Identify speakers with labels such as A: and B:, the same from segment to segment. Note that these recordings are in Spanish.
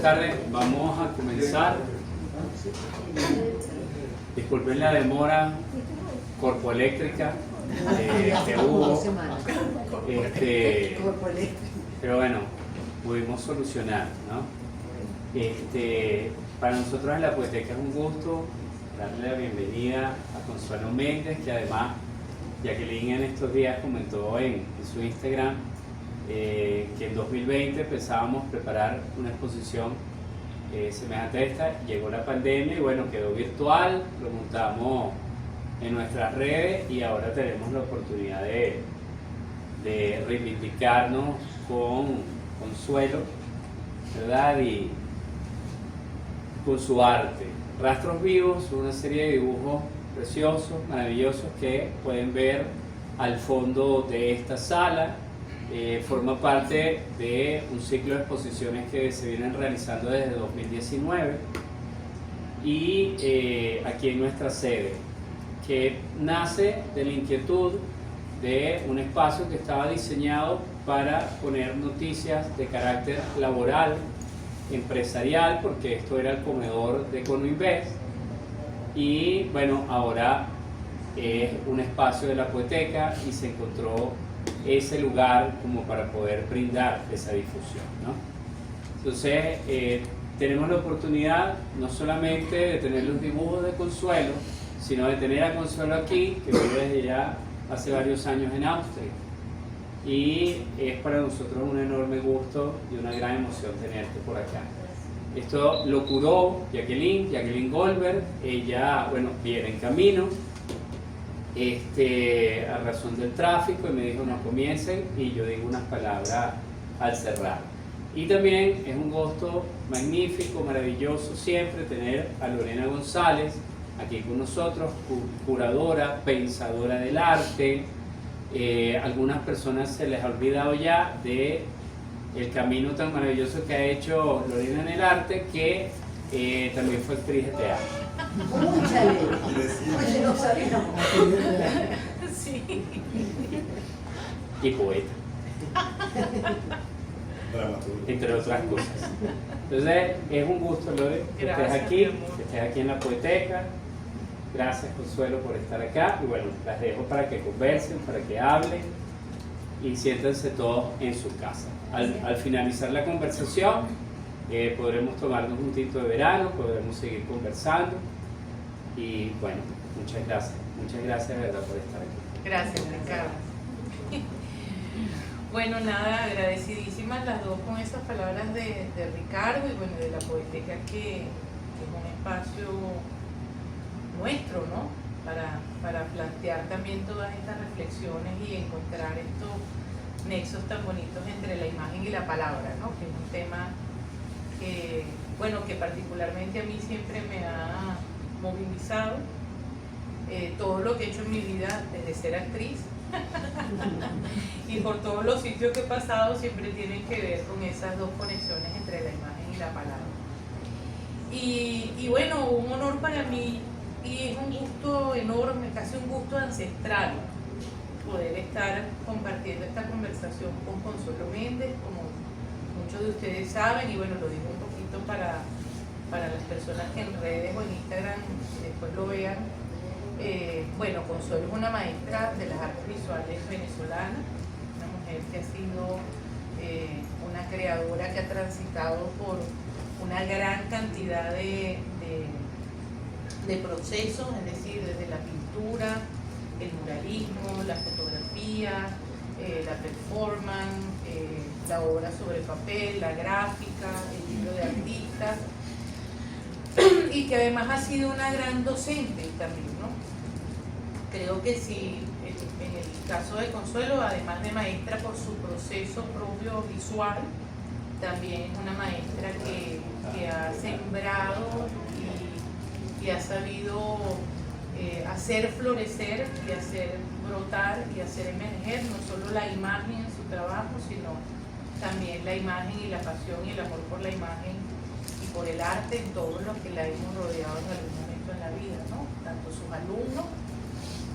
A: buenas tardes. Vamos a comenzar. Disculpen la demora corpoeléctrica que hubo, pero bueno, pudimos solucionar, ¿no? Para nosotros en la Poeteca es un gusto darle la bienvenida a Consuelo Méndez, que además Jacqueline en estos días comentó en su Instagram que en 2020 pensábamos preparar una exposición semejante a esta. Llegó la pandemia y bueno, quedó virtual, lo montamos en nuestras redes y ahora tenemos la oportunidad de reivindicarnos con Consuelo, ¿verdad? Y con su arte. Rastros Vivos, una serie de dibujos preciosos, maravillosos que pueden ver al fondo de esta sala. Forma parte de un ciclo de exposiciones que se vienen realizando desde 2019 y aquí en nuestra sede, que nace de la inquietud de un espacio que estaba diseñado para poner noticias de carácter laboral, empresarial, porque esto era el comedor de Econoinvest, y bueno, ahora es un espacio de la Poeteca y se encontró ese lugar como para poder brindar esa difusión, ¿no? Entonces tenemos la oportunidad no solamente de tener los dibujos de Consuelo, sino de tener a Consuelo aquí, que vive desde ya hace varios años en Austria, y es para nosotros un enorme gusto y una gran emoción tenerte por acá. Esto lo curó Jacqueline Goldberg. Ella, bueno, viene en camino a razón del tráfico y me dijo no comiencen y yo digo unas palabras al cerrar. Y también es un gusto magnífico, maravilloso siempre tener a Lorena González aquí con nosotros, curadora, pensadora del arte. Algunas personas se les ha olvidado ya de el camino tan maravilloso que ha hecho Lorena en el arte, que también fue actriz de teatro.
B: Oye, no sabíamos.
C: Sí.
A: Y poeta, entre otras cosas. Entonces es un gusto, Lore, que estés aquí, en la Poeteca. Gracias, Consuelo, por estar acá. Y bueno, las dejo para que conversen, para que hablen y siéntense todos en su casa. Al finalizar la conversación podremos tomarnos un tinto de verano, podremos seguir conversando. Y bueno, muchas gracias de verdad por estar aquí.
C: Gracias, Ricardo. Bueno, nada, agradecidísimas las dos con esas palabras de Ricardo y bueno, de la Poeteca, que es un espacio nuestro, ¿no? Para plantear también todas estas reflexiones y encontrar estos nexos tan bonitos entre la imagen y la palabra, ¿no? Que es un tema que, bueno, que particularmente a mí siempre me ha movilizado. Todo lo que he hecho en mi vida desde ser actriz y por todos los sitios que he pasado siempre tienen que ver con esas dos conexiones entre la imagen y la palabra. Y bueno, un honor para mí y es un gusto enorme, casi un gusto ancestral, poder estar compartiendo esta conversación con Consuelo Méndez, como muchos de ustedes saben, y bueno, lo digo un poquito para las personas que en redes o en Instagram después lo vean. Bueno, Consuelo es una maestra de las artes visuales venezolana, una mujer que ha sido una creadora que ha transitado por una gran cantidad de procesos, es decir, desde la pintura, el muralismo, la fotografía, la performance, la obra sobre papel, la gráfica, el libro de artistas, y que además ha sido una gran docente también, ¿no? Creo que sí, en el caso de Consuelo, además de maestra por su proceso propio visual, también es una maestra que ha sembrado y ha sabido hacer florecer y hacer brotar y hacer emerger no solo la imagen en su trabajo, sino también la imagen y la pasión y el amor por la imagen y por el arte en todos los que la hemos rodeado en algún momento en la vida, ¿no? Tanto sus alumnos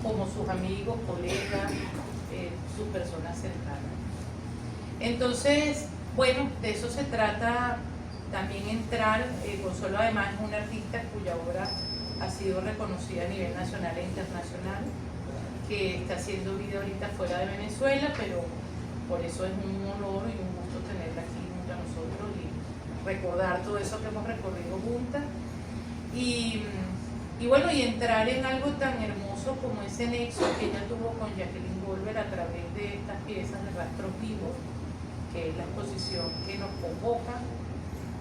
C: como sus amigos, colegas, sus personas cercanas. Entonces, bueno, de eso se trata también entrar, Consuelo además es una artista cuya obra ha sido reconocida a nivel nacional e internacional, que está haciendo vida ahorita fuera de Venezuela, pero por eso es un honor y un gusto tenerla aquí junto a nosotros y recordar todo eso que hemos recorrido juntas. Y bueno, y entrar en algo tan hermoso como ese nexo que ella tuvo con Jacqueline Goldberg a través de estas piezas de Rastros Vivos, que es la exposición que nos convoca,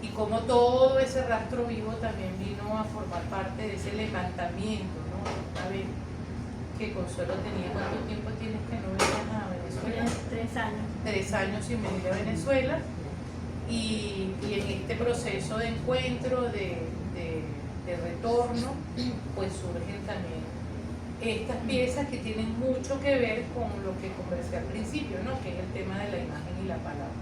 C: y como todo ese rastro vivo también vino a formar parte de ese levantamiento, ¿no? A ver, que Consuelo tenía, ¿cuánto tiempo tienes que no venías a Venezuela?
B: 3 años.
C: 3 años sin venir a Venezuela, y en este proceso de encuentro, de retorno, pues surgen también estas piezas que tienen mucho que ver con lo que conversé al principio, ¿no? Que es el tema de la imagen y la palabra.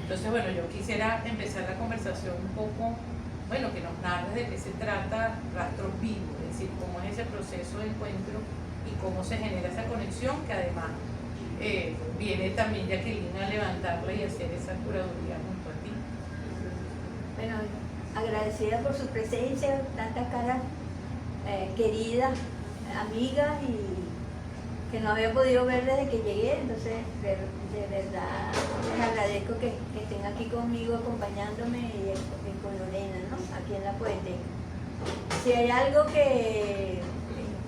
C: Entonces, bueno, yo quisiera empezar la conversación un poco, bueno, que nos narres de qué se trata Rastros Vivos, es decir, cómo es ese proceso de encuentro y cómo se genera esa conexión, que además viene también Jacqueline a levantarla y hacer esa curaduría junto a ti.
B: Bueno, agradecida por su presencia, tantas caras queridas, amigas, y que no había podido ver desde que llegué. Entonces de verdad les agradezco que estén aquí conmigo acompañándome, y con Lorena, ¿no? Aquí en la Poeteca. Si hay algo que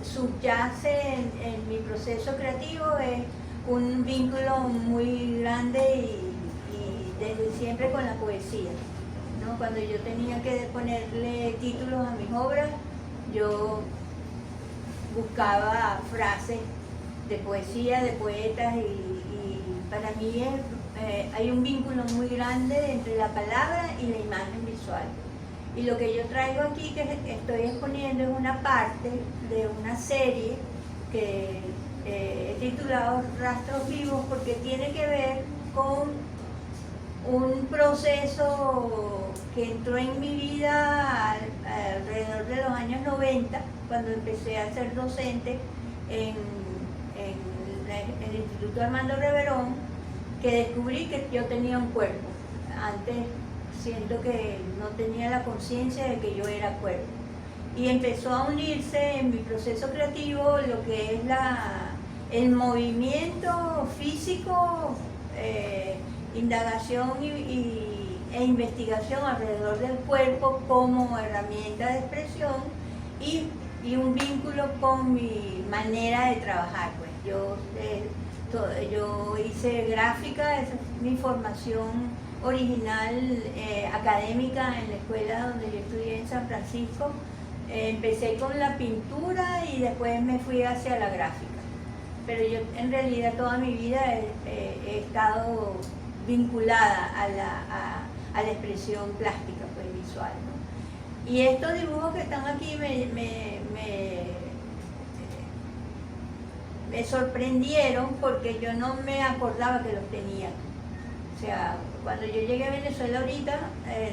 B: subyace en mi proceso creativo, es un vínculo muy grande y desde siempre con la poesía, ¿no? Cuando yo tenía que ponerle títulos a mis obras, yo buscaba frases de poesía, de poetas, y para mí hay un vínculo muy grande entre la palabra y la imagen visual. Y lo que yo traigo aquí, que estoy exponiendo, es una parte de una serie que he titulado Rastros Vivos, porque tiene que ver con un proceso que entró en mi vida alrededor de los años 90, cuando empecé a ser docente en el Instituto Armando Reverón, que descubrí que yo tenía un cuerpo. Antes siento que no tenía la conciencia de que yo era cuerpo. Y empezó a unirse en mi proceso creativo lo que es el movimiento físico, indagación e investigación alrededor del cuerpo como herramienta de expresión, y un vínculo con mi manera de trabajar. Pues yo hice gráfica, esa es mi formación original académica en la escuela donde yo estudié en San Francisco. Empecé con la pintura y después me fui hacia la gráfica. Pero yo en realidad toda mi vida he estado vinculada a la expresión plástica, pues, visual, ¿no? Y estos dibujos que están aquí me sorprendieron, porque yo no me acordaba que los tenía. O sea, cuando yo llegué a Venezuela ahorita,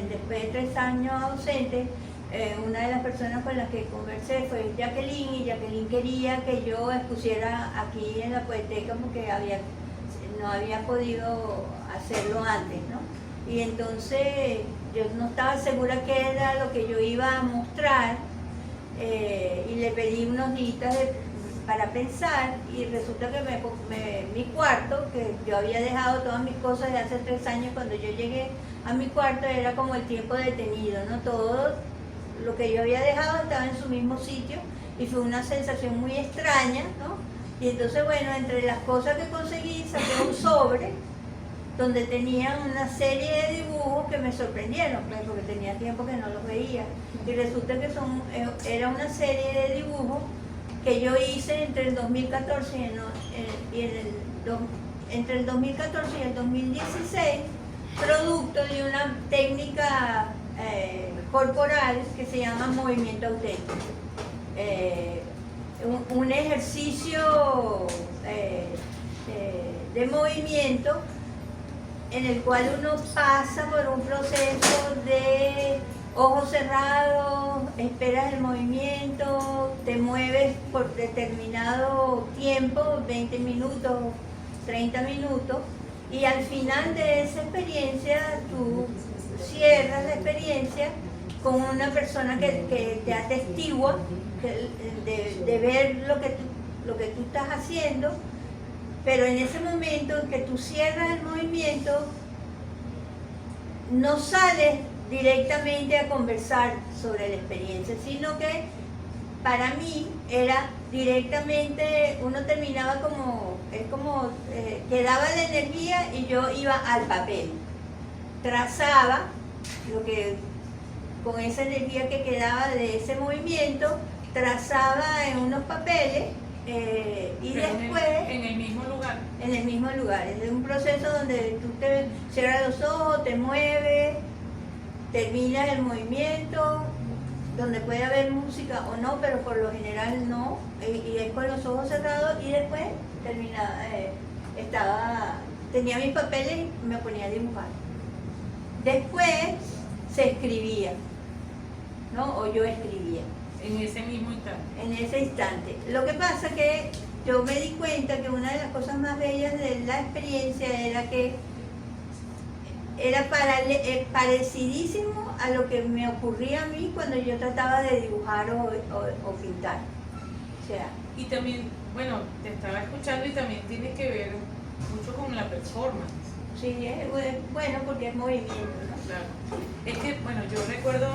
B: después de 3 años ausente, una de las personas con las que conversé fue Jacqueline, y Jacqueline quería que yo expusiera aquí en la Poeteca porque no había podido hacerlo antes, ¿no? Y entonces yo no estaba segura qué era lo que yo iba a mostrar, y le pedí unos días para pensar, y resulta que mi cuarto, que yo había dejado todas mis cosas de hace 3 años, cuando yo llegué a mi cuarto era como el tiempo detenido, ¿no? Todo lo que yo había dejado estaba en su mismo sitio, y fue una sensación muy extraña, ¿no? Y entonces, bueno, entre las cosas que conseguí, saqué un sobre donde tenían una serie de dibujos que me sorprendieron, pues, porque tenía tiempo que no los veía, y resulta que era una serie de dibujos que yo hice entre el 2014 entre el 2014 y el 2016, producto de una técnica corporal que se llama movimiento auténtico. Un ejercicio de movimiento en el cual uno pasa por un proceso de ojos cerrados, esperas el movimiento, te mueves por determinado tiempo, 20 minutos, 30 minutos, y al final de esa experiencia tú cierras la experiencia con una persona que te atestigua de ver lo que tú estás haciendo, pero en ese momento en que tú cierras el movimiento, no sales directamente a conversar sobre la experiencia, sino que para mí era directamente, uno terminaba quedaba la energía y yo iba al papel, trazaba con esa energía que quedaba de ese movimiento, trazaba en unos papeles y
C: pero
B: después
C: en el mismo lugar.
B: En el mismo lugar. Es un proceso donde tú te cierras los ojos, te mueves, terminas el movimiento, donde puede haber música o no, pero por lo general no, y es con los ojos cerrados, y después terminaba, tenía mis papeles y me ponía a dibujar. Después se escribía, ¿no? O yo escribía.
C: En ese mismo instante.
B: En ese instante. Lo que pasa que yo me di cuenta que una de las cosas más bellas de la experiencia era que era parecidísimo a lo que me ocurría a mí cuando yo trataba de dibujar o pintar. O sea,
C: y también, bueno, te estaba escuchando y también tiene que ver mucho con la performance.
B: sí, bueno, porque es movimiento, ¿no?
C: Claro. Es que, bueno, yo recuerdo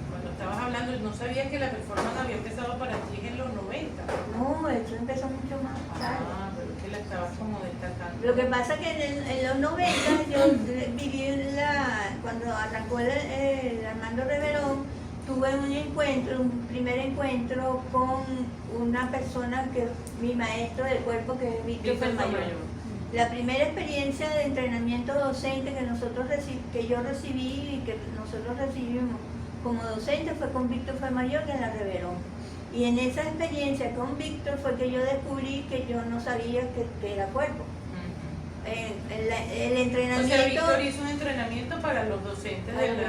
C: cuando estabas hablando, no sabía que la performance había empezado para ti en los 90.
B: No, eso empezó mucho más tarde.
C: Ah, pero es que la estabas como destacando.
B: Lo que pasa que en los 90 yo viví cuando arrancó el Armando Reverón, tuve un primer encuentro con una persona que mi maestro del cuerpo, que es Víctor Mayor. La primera experiencia de entrenamiento docente que yo recibí y que nosotros recibimos como docente fue con Víctor Mayor en la Reverón. Y en esa experiencia con Víctor fue que yo descubrí que yo no sabía que era cuerpo. El entrenamiento...
C: O sea, Víctor hizo un entrenamiento para los docentes del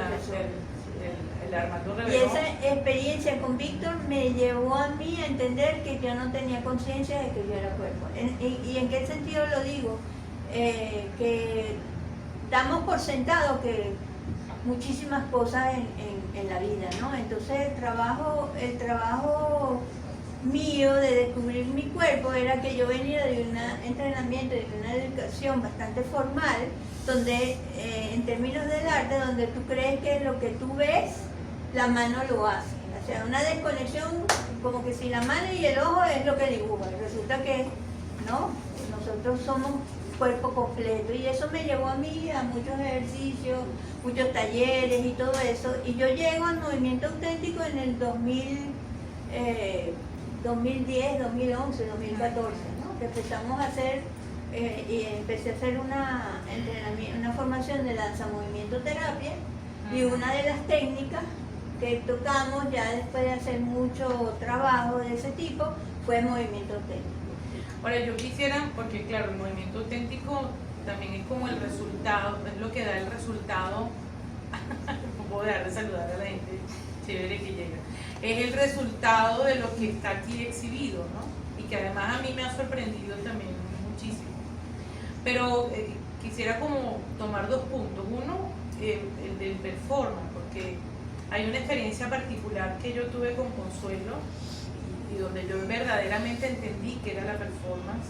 C: Armando Reverón.
B: Y esa experiencia con Víctor me llevó a mí a entender que yo no tenía conciencia de que yo era cuerpo. ¿Y en qué sentido lo digo? Que damos por sentado que muchísimas cosas en la vida, ¿no? Entonces el trabajo mío de descubrir mi cuerpo era que yo venía de un entrenamiento, de una educación bastante formal, donde en términos del arte, donde tú crees que lo que tú ves, la mano lo hace. O sea, una desconexión como que si la mano y el ojo es lo que dibuja. Resulta que no, nosotros somos cuerpo completo, y eso me llevó a mí a muchos ejercicios, muchos talleres y todo eso, y yo llego al movimiento auténtico en el 2010, 2011, 2014, ¿no? Que empezamos a hacer y empecé a hacer una formación de danza movimiento terapia, y una de las técnicas que tocamos ya después de hacer mucho trabajo de ese tipo fue movimiento auténtico.
C: Ahora yo quisiera, porque claro, el movimiento auténtico también es como el resultado, es lo que da el resultado, no puedo dejar de saludar a la gente chévere que llega, es el resultado de lo que está aquí exhibido, ¿no? Y que además a mí me ha sorprendido también muchísimo. Pero quisiera como tomar dos puntos. Uno, el del performance, porque hay una experiencia particular que yo tuve con Consuelo, y donde yo verdaderamente entendí que era la performance,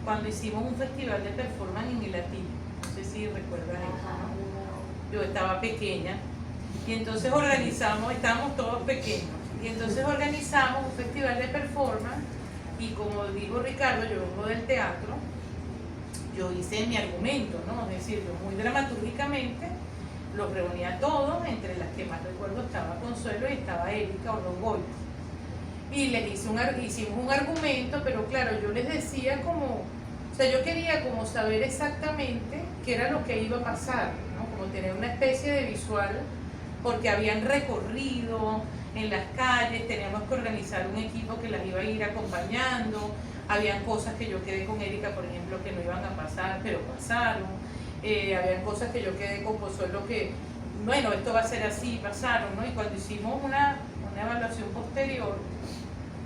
C: cuando hicimos un festival de performance en el Latino. No sé si recuerdas eso, ¿no? Yo estaba pequeña, y entonces estábamos todos pequeños, y entonces organizamos un festival de performance, y como dijo Ricardo, yo vengo del teatro, yo hice mi argumento, ¿no? Es decir, yo muy dramatúrgicamente los reunía a todos, entre las que más recuerdo estaba Consuelo y estaba Erika Orlongoya. Y hicimos un argumento, pero claro, yo les decía como, o sea, yo quería como saber exactamente qué era lo que iba a pasar, ¿no? Como tener una especie de visual, porque habían recorrido en las calles, teníamos que organizar un equipo que las iba a ir acompañando, habían cosas que yo quedé con Erika, por ejemplo, que no iban a pasar, pero pasaron, habían cosas que yo quedé con Consuelo que, bueno, esto va a ser así, pasaron, ¿no? Y cuando hicimos una evaluación posterior,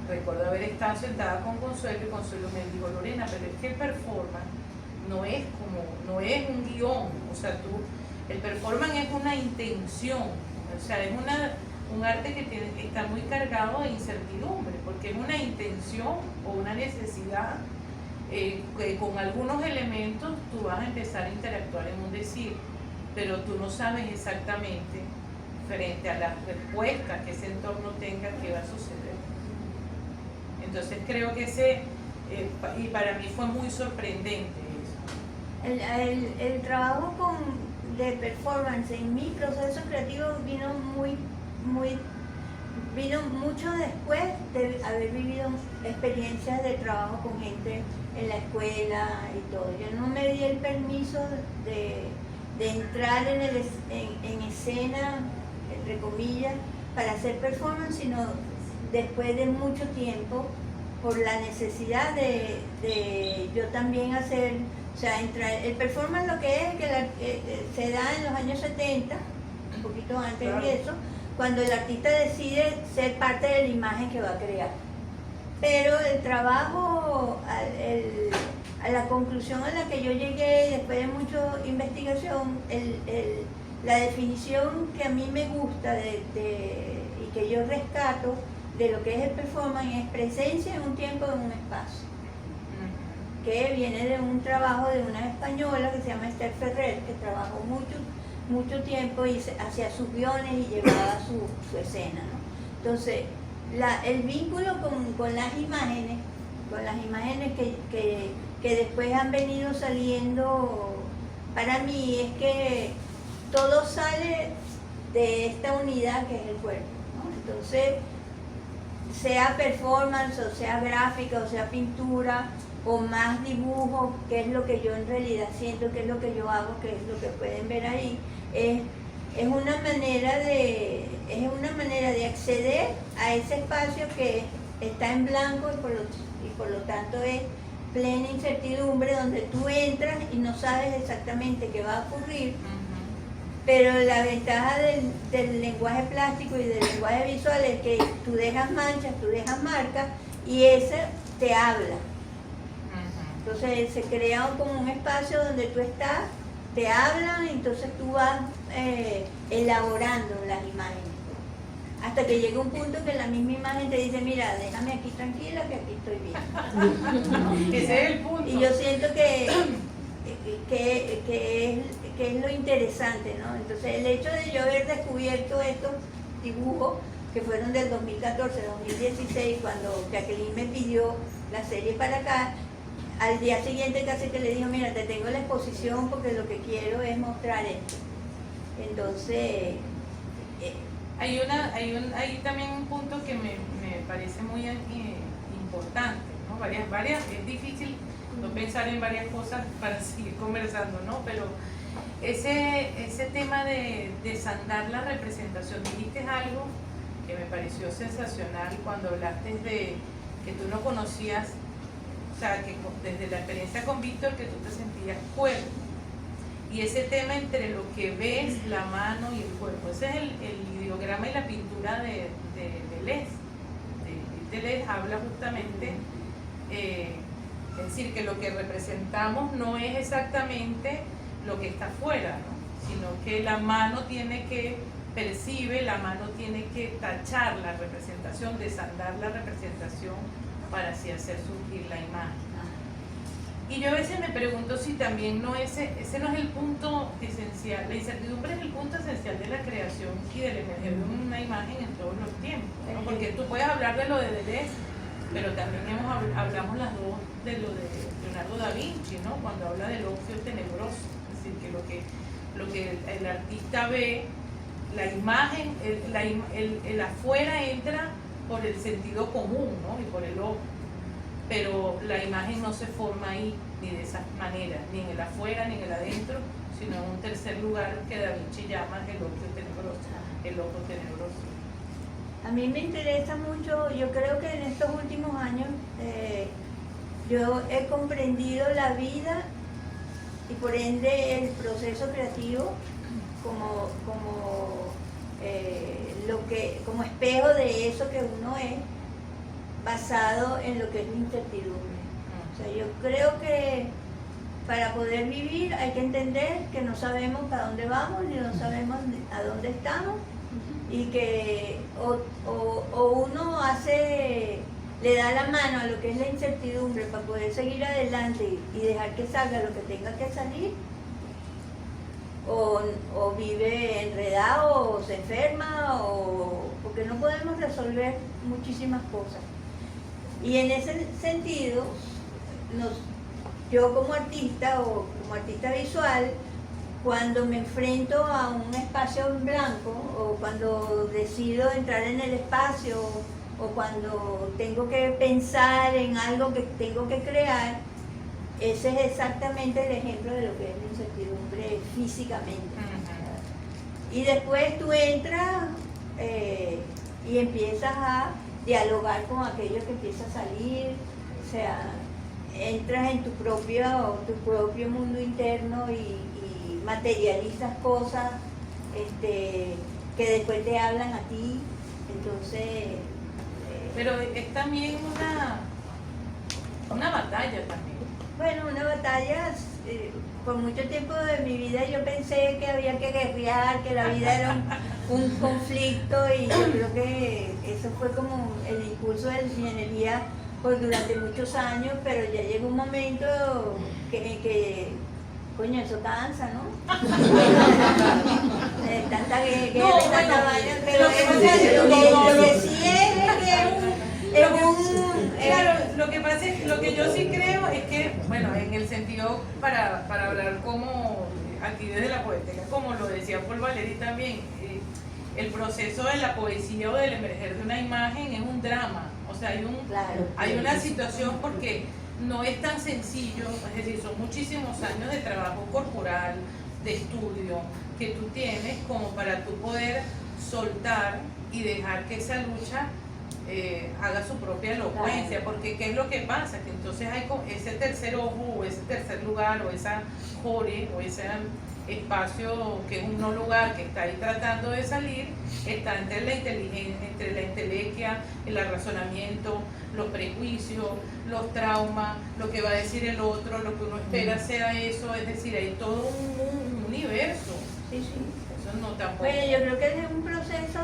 C: recuerdo haber estado sentada con Consuelo, y Consuelo me dijo, Lorena, pero es que el performance no es un guión, o sea, El performance es una intención, o sea, es un arte que está muy cargado de incertidumbre, porque es una intención o una necesidad que con algunos elementos tú vas a empezar a interactuar en un decir, pero tú no sabes exactamente frente a las respuestas que ese entorno tenga qué va a suceder. Entonces creo que y para mí fue muy sorprendente eso.
B: El trabajo de performance en mi proceso creativo vino mucho después de haber vivido experiencias de trabajo con gente en la escuela y todo. Yo no me di el permiso de entrar en escena, entre comillas, para hacer performance, sino después de mucho tiempo, por la necesidad de yo también hacer, o sea, el performance lo que es que se da en los años 70, un poquito antes
C: Claro.
B: de eso, cuando el artista decide ser parte de la imagen que va a crear. Pero el trabajo, a la conclusión a la que yo llegué después de mucha investigación, la definición que a mí me gusta y que yo rescato de lo que es el performance es presencia en un tiempo, en un espacio, que viene de un trabajo de una española que se llama Esther Ferrer, que trabajó mucho tiempo y hacía sus guiones y llevaba su escena, ¿no? Entonces, el vínculo con las imágenes que después han venido saliendo, para mí es que todo sale de esta unidad que es el cuerpo, ¿no? Entonces, sea performance, o sea gráfica, o sea pintura, o más dibujo, que es lo que yo en realidad siento, que es lo que yo hago, que es lo que pueden ver ahí, es una manera de acceder a ese espacio que está en blanco y por lo tanto es plena incertidumbre, donde tú entras y no sabes exactamente qué va a ocurrir. Pero la ventaja del lenguaje plástico y del lenguaje visual es que tú dejas manchas, tú dejas marcas y ese te habla. Entonces se crea como un espacio donde tú estás, te hablan, entonces tú vas elaborando las imágenes. Hasta que llega un punto que la misma imagen te dice, mira, déjame aquí tranquila que aquí estoy bien.
C: Ese es el punto.
B: Y yo siento que es lo interesante, ¿no? Entonces el hecho de yo haber descubierto estos dibujos que fueron del 2014-2016, cuando Jacqueline me pidió la serie para acá, al día siguiente casi que le dijo, mira, te tengo la exposición porque lo que quiero es mostrar esto. Entonces...
C: Hay también un punto que me parece muy importante, ¿no? Es difícil no pensar en varias cosas para seguir conversando, ¿no? Pero ese tema de desandar la representación, dijiste algo que me pareció sensacional cuando hablaste de que tú no conocías, o sea, que desde la experiencia con Víctor, que tú te sentías cuerpo. Y ese tema entre lo que ves, la mano y el cuerpo, ese es el ideograma y la pintura de Deleuze. Deleuze habla justamente, es decir, que lo que representamos no es exactamente lo que está afuera, ¿no? Sino que la mano percibe, la mano tiene que tachar la representación, desandar la representación para así hacer surgir la imagen. Y yo a veces me pregunto si también ese no es el punto esencial, la incertidumbre es el punto esencial de la creación y de la emergencia de una imagen en todos los tiempos, ¿no? Porque tú puedes hablar de lo de Deleuze, pero también hablamos las dos de lo de Leonardo da Vinci, ¿no? Cuando habla del ocio tenebroso, es decir, que lo que el artista ve, la imagen, el afuera entra por el sentido común, ¿no? Y por el ojo. Pero la imagen no se forma ahí, ni de esa manera, ni en el afuera, ni en el adentro, sino en un tercer lugar que Da Vinci llama el ojo tenebroso, el ojo tenebroso.
B: A mí me interesa mucho, yo creo que en estos últimos años yo he comprendido la vida y por ende el proceso creativo como espejo de eso que uno es, basado en lo que es la incertidumbre. O sea, yo creo que para poder vivir hay que entender que no sabemos para dónde vamos ni no sabemos a dónde estamos y que o uno le da la mano a lo que es la incertidumbre para poder seguir adelante y dejar que salga lo que tenga que salir, o vive enredado o se enferma, porque no podemos resolver muchísimas cosas. Y en ese sentido, yo como artista o como artista visual, cuando me enfrento a un espacio en blanco o cuando decido entrar en el espacio o cuando tengo que pensar en algo que tengo que crear, ese es exactamente el ejemplo de lo que es la incertidumbre físicamente. Y después tú entras y empiezas a dialogar con aquello que empieza a salir, o sea, entras en tu propio mundo interno y materializas cosas que después te hablan a ti, entonces...
C: Pero es también una batalla también.
B: Bueno, una batalla, por mucho tiempo de mi vida yo pensé que había que guerrear, que la vida era un conflicto, y yo creo que eso fue como el impulso de la ingeniería durante muchos años, pero ya llegó un momento que coño, eso cansa, ¿no? Tanta guerra, tanta vaina, pero lo que sí
C: claro, lo que pasa es que lo que yo sí creo es que, bueno, en el sentido para hablar como aquí desde la poética, como lo decía Paul Valéry también, el proceso de la poesía o del emerger de una imagen es un drama, o sea, hay una situación porque no es tan sencillo, es decir, son muchísimos años de trabajo corporal, de estudio que tú tienes como para tú poder soltar y dejar que esa lucha haga su propia elocuencia, porque ¿qué es lo que pasa? Que entonces hay ese tercer ojo o ese tercer lugar o esa jore o ese espacio que es un no lugar que está ahí tratando de salir, está entre la inteligencia, entre la intelequia, el razonamiento, los prejuicios, los traumas, lo que va a decir el otro, lo que uno espera sea eso, es decir, hay todo un universo.
B: Sí, sí.
C: Eso no tampoco.
B: Bueno, yo creo que es un proceso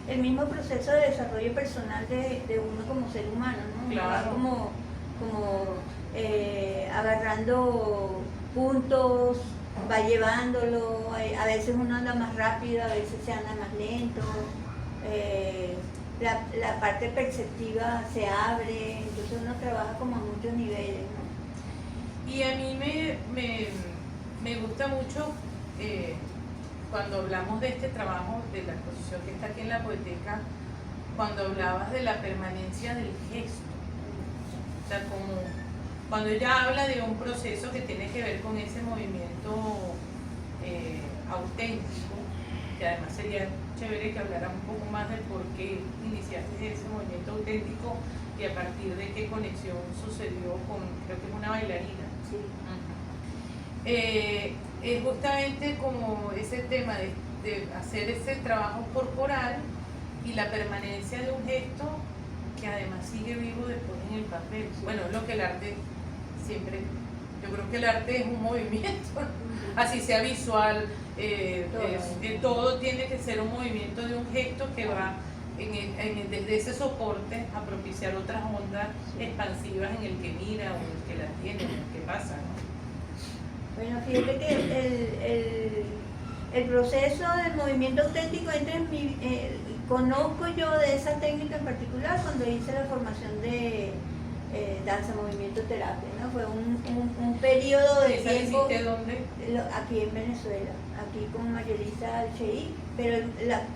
B: el mismo proceso de desarrollo personal de uno como ser humano, ¿no?
C: Claro.
B: Como agarrando puntos, va llevándolo, a veces uno anda más rápido, a veces se anda más lento, la parte perceptiva se abre, entonces uno trabaja como a muchos niveles, ¿no?
C: Y a mí me gusta mucho cuando hablamos de este trabajo, de la exposición que está aquí en la Poeteca, cuando hablabas de la permanencia del gesto, o sea, como cuando ella habla de un proceso que tiene que ver con ese movimiento auténtico, que además sería chévere que hablara un poco más del por qué iniciaste ese movimiento auténtico y a partir de qué conexión sucedió con, creo que es una bailarina.
B: Sí.
C: Es justamente como ese tema de hacer ese trabajo corporal y la permanencia de un gesto que además sigue vivo después en el papel. Bueno, es lo que el arte siempre, yo creo que el arte es un movimiento, así sea visual, todo tiene que ser un movimiento de un gesto que va desde ese soporte a propiciar otras ondas expansivas en el que mira o en el que la tiene, en el que pasa, ¿no?
B: Bueno, fíjate que el proceso del movimiento auténtico entra en conozco yo de esa técnica en particular cuando hice la formación de danza, movimiento, terapia, ¿no? Fue un periodo de tiempo.
C: ¿Hiciste dónde?
B: Aquí en Venezuela, aquí con Mayelisa Alcheí, pero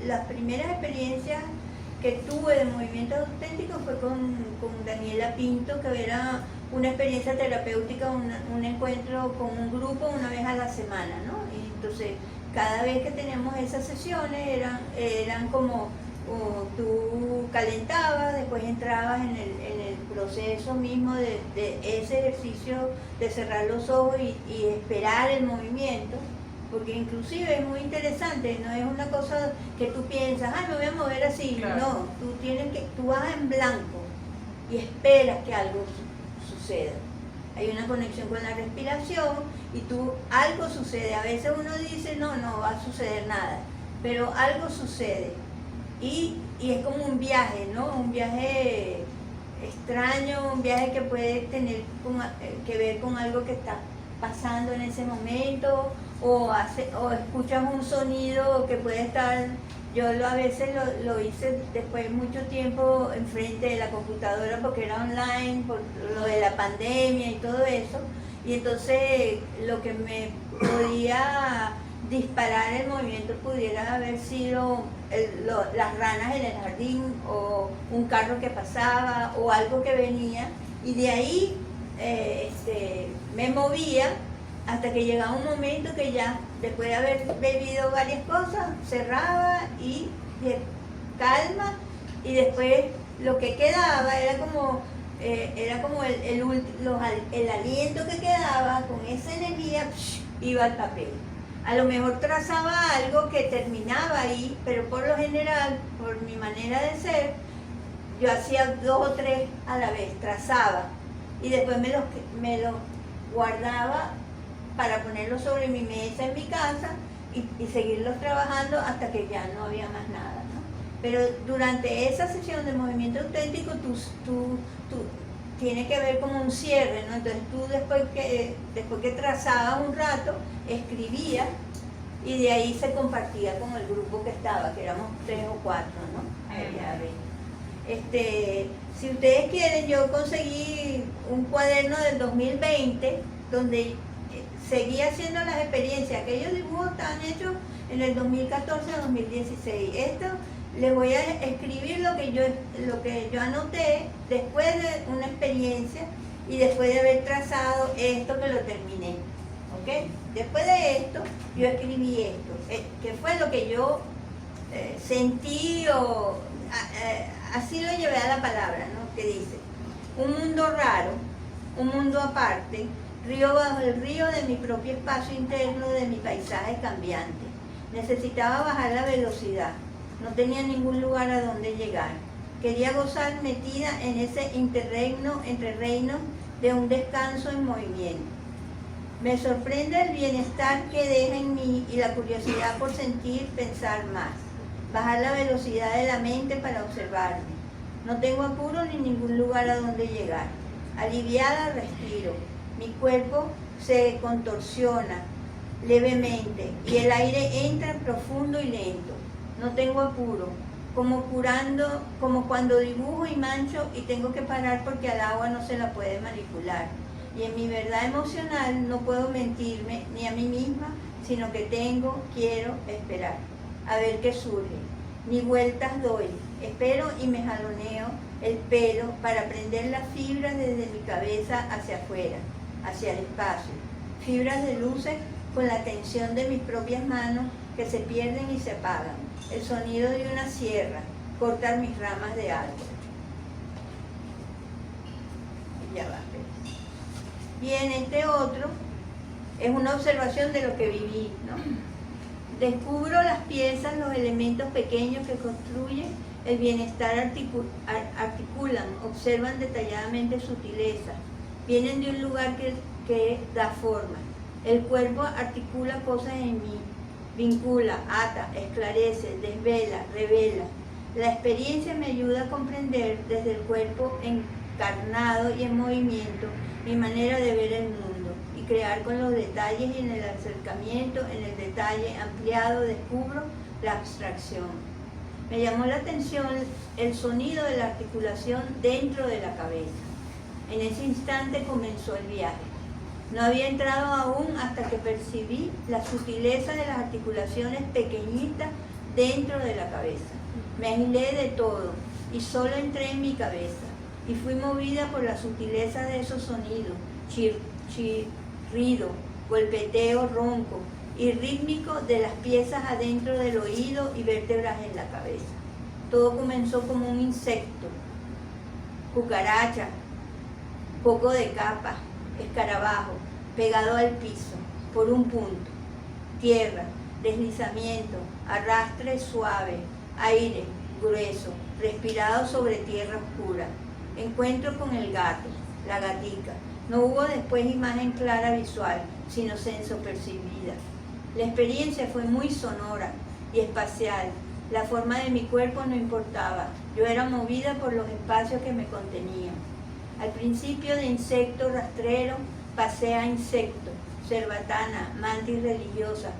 B: las primeras experiencias que tuve de movimiento auténtico fue con Daniela Pinto, que era una experiencia terapéutica, un encuentro con un grupo una vez a la semana, ¿no? Y entonces, cada vez que teníamos esas sesiones eran como tú calentabas, después entrabas en el proceso mismo de ese ejercicio de cerrar los ojos y esperar el movimiento, porque inclusive es muy interesante, no es una cosa que tú piensas, me voy a mover así,
C: claro.
B: No, tú vas en blanco y esperas que algo suceda. hay una conexión con la respiración y algo sucede. A veces uno dice, no va a suceder nada, pero algo sucede. Y es como un viaje, ¿no? Un viaje extraño, un viaje que puede tener que ver con algo que está pasando en ese momento, o escuchas un sonido que puede estar. Yo a veces lo hice después de mucho tiempo enfrente de la computadora porque era online, por lo de la pandemia y todo eso, y entonces lo que me podía disparar el movimiento pudiera haber sido las ranas en el jardín, o un carro que pasaba, o algo que venía, y de ahí me movía hasta que llegaba un momento que ya, después de haber bebido varias cosas, cerraba y calma, y después lo que quedaba era como el aliento que quedaba, con esa energía iba al papel. A lo mejor trazaba algo que terminaba ahí, pero por lo general, por mi manera de ser, yo hacía 2 o 3 a la vez, trazaba, y después me los guardaba para ponerlos sobre mi mesa en mi casa y seguirlos trabajando hasta que ya no había más nada, ¿no? Pero durante esa sesión de movimiento auténtico, tú tiene que ver como un cierre, ¿no? Entonces tú después que trazabas un rato, escribías, y de ahí se compartía con el grupo que estaba, que éramos 3 o 4, ¿no? Ya ven. Si ustedes quieren, yo conseguí un cuaderno del 2020 donde seguía haciendo las experiencias. Aquellos dibujos estaban hechos en el 2014-2016. Esto les voy a escribir lo que yo anoté después de una experiencia y después de haber trazado esto que lo terminé. ¿Ok? Después de esto, yo escribí esto, que fue lo que yo sentí, o así lo llevé a la palabra, ¿no? Que dice: un mundo raro, un mundo aparte, río bajo el río de mi propio espacio interno, de mi paisaje cambiante. Necesitaba bajar la velocidad, no tenía ningún lugar a donde llegar. Quería gozar metida en ese interregno entre reinos de un descanso en movimiento. Me sorprende el bienestar que deja en mí y la curiosidad por sentir, pensar más. Bajar la velocidad de la mente para observarme. No tengo apuro ni ningún lugar a donde llegar. Aliviada, respiro. Mi cuerpo se contorsiona levemente y el aire entra profundo y lento. No tengo apuro, como cuando dibujo y mancho y tengo que parar porque al agua no se la puede manipular. Y en mi verdad emocional no puedo mentirme ni a mí misma, sino que quiero esperar, a ver qué surge. Ni vueltas doy, espero y me jaloneo el pelo para prender las fibras desde mi cabeza hacia afuera, hacia el espacio. Fibras de luces con la tensión de mis propias manos que se pierden y se apagan. El sonido de una sierra, cortar mis ramas de árbol. Ya va. Bien, este otro es una observación de lo que viví, ¿no? Descubro las piezas, los elementos pequeños que construyen el bienestar, articulan, observan detalladamente sutilezas, vienen de un lugar que da forma. El cuerpo articula cosas en mí, vincula, ata, esclarece, desvela, revela. La experiencia me ayuda a comprender desde el cuerpo encarnado y en movimiento mi manera de ver el mundo y crear con los detalles, y en el acercamiento, en el detalle ampliado, descubro la abstracción. Me llamó la atención el sonido de la articulación dentro de la cabeza. En ese instante comenzó el viaje. No había entrado aún hasta que percibí la sutileza de las articulaciones pequeñitas dentro de la cabeza. Me aislé de todo y solo entré en mi cabeza. Y fui movida por la sutileza de esos sonidos, chirrido, golpeteo ronco y rítmico de las piezas adentro del oído y vértebras en la cabeza. Todo comenzó como un insecto, cucaracha, poco de capa, escarabajo, pegado al piso, por un punto, tierra, deslizamiento, arrastre suave, aire grueso, respirado sobre tierra oscura. Encuentro con el gato, la gatica, No hubo después imagen clara visual, sino senso percibida. La experiencia fue muy sonora y espacial. La forma de mi cuerpo no importaba. Yo era movida por los espacios que me contenían. Al principio de insecto rastrero pasé a insecto, cerbatana, mantis religiosa,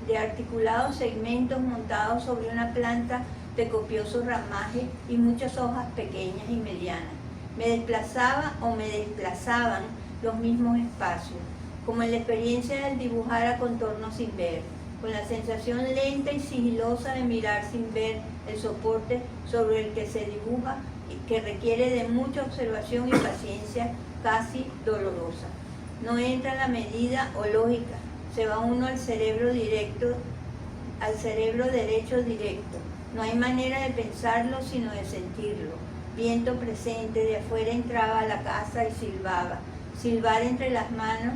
B: de articulados segmentos montados sobre una planta de copioso ramaje y muchas hojas pequeñas y medianas. Me desplazaba o me desplazaban los mismos espacios, como en la experiencia del dibujar a contorno sin ver, con la sensación lenta y sigilosa de mirar sin ver el soporte sobre el que se dibuja y que requiere de mucha observación y paciencia casi dolorosa. No entra la medida o lógica, se va uno al cerebro directo, al cerebro derecho directo. No hay manera de pensarlo sino de sentirlo. Viento presente, de afuera entraba a la casa y silbaba. Silbar entre las manos,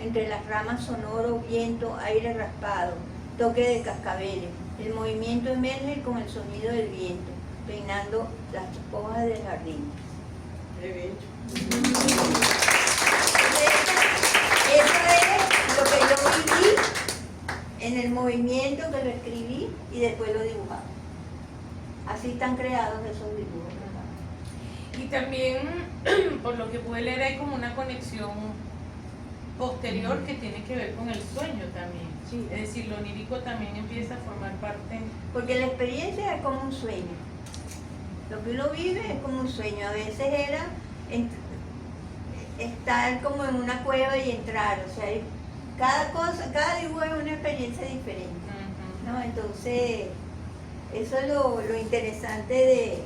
B: entre las ramas sonoro, viento, aire raspado, toque de cascabeles. El movimiento emerge con el sonido del viento, peinando las hojas del jardín. Eso es lo que yo viví en el movimiento que lo escribí y después lo dibujaba. Así están creados esos dibujos.
C: Y también, por lo que pude leer, hay como una conexión posterior que tiene que ver con el sueño también.
B: Sí.
C: Es decir, lo onírico también empieza a formar parte.
B: Porque la experiencia es como un sueño. Lo que uno vive es como un sueño. A veces era estar como en una cueva y entrar. O sea, cada cosa, cada dibujo es una experiencia diferente, ¿no? Entonces, eso es lo interesante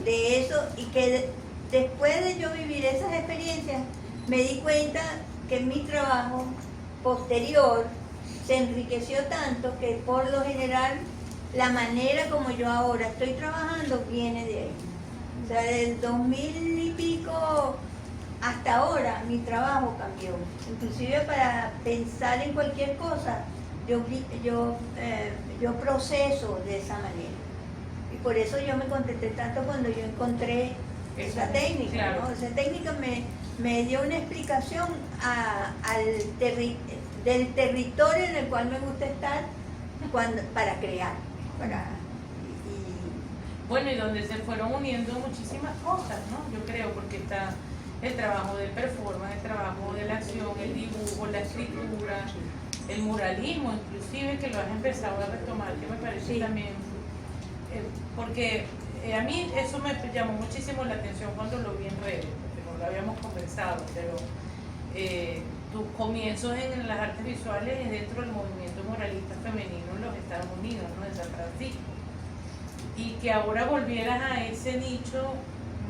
B: de eso, y que después de yo vivir esas experiencias, me di cuenta que mi trabajo posterior se enriqueció tanto que por lo general la manera como yo ahora estoy trabajando viene de ahí. O sea, del 2000 y pico hasta ahora mi trabajo cambió. Inclusive para pensar en cualquier cosa, yo proceso de esa manera. Y por eso yo me contenté tanto cuando yo encontré esa técnica,
C: claro.
B: ¿no? Esa técnica me dio una explicación del territorio en el cual me gusta estar para crear.
C: Bueno, y donde se fueron uniendo muchísimas cosas, ¿no? Yo creo, porque está el trabajo del performance, el trabajo de la acción, el dibujo, la escritura, el muralismo, inclusive, que lo has empezado a retomar, que me parece
B: sí.
C: también, porque a mí eso me llamó muchísimo la atención cuando lo vi en redes, porque no lo habíamos conversado, pero tus comienzos en las artes visuales es dentro del movimiento muralista femenino en los Estados Unidos, ¿no? En San Francisco. Y que ahora volvieras a ese nicho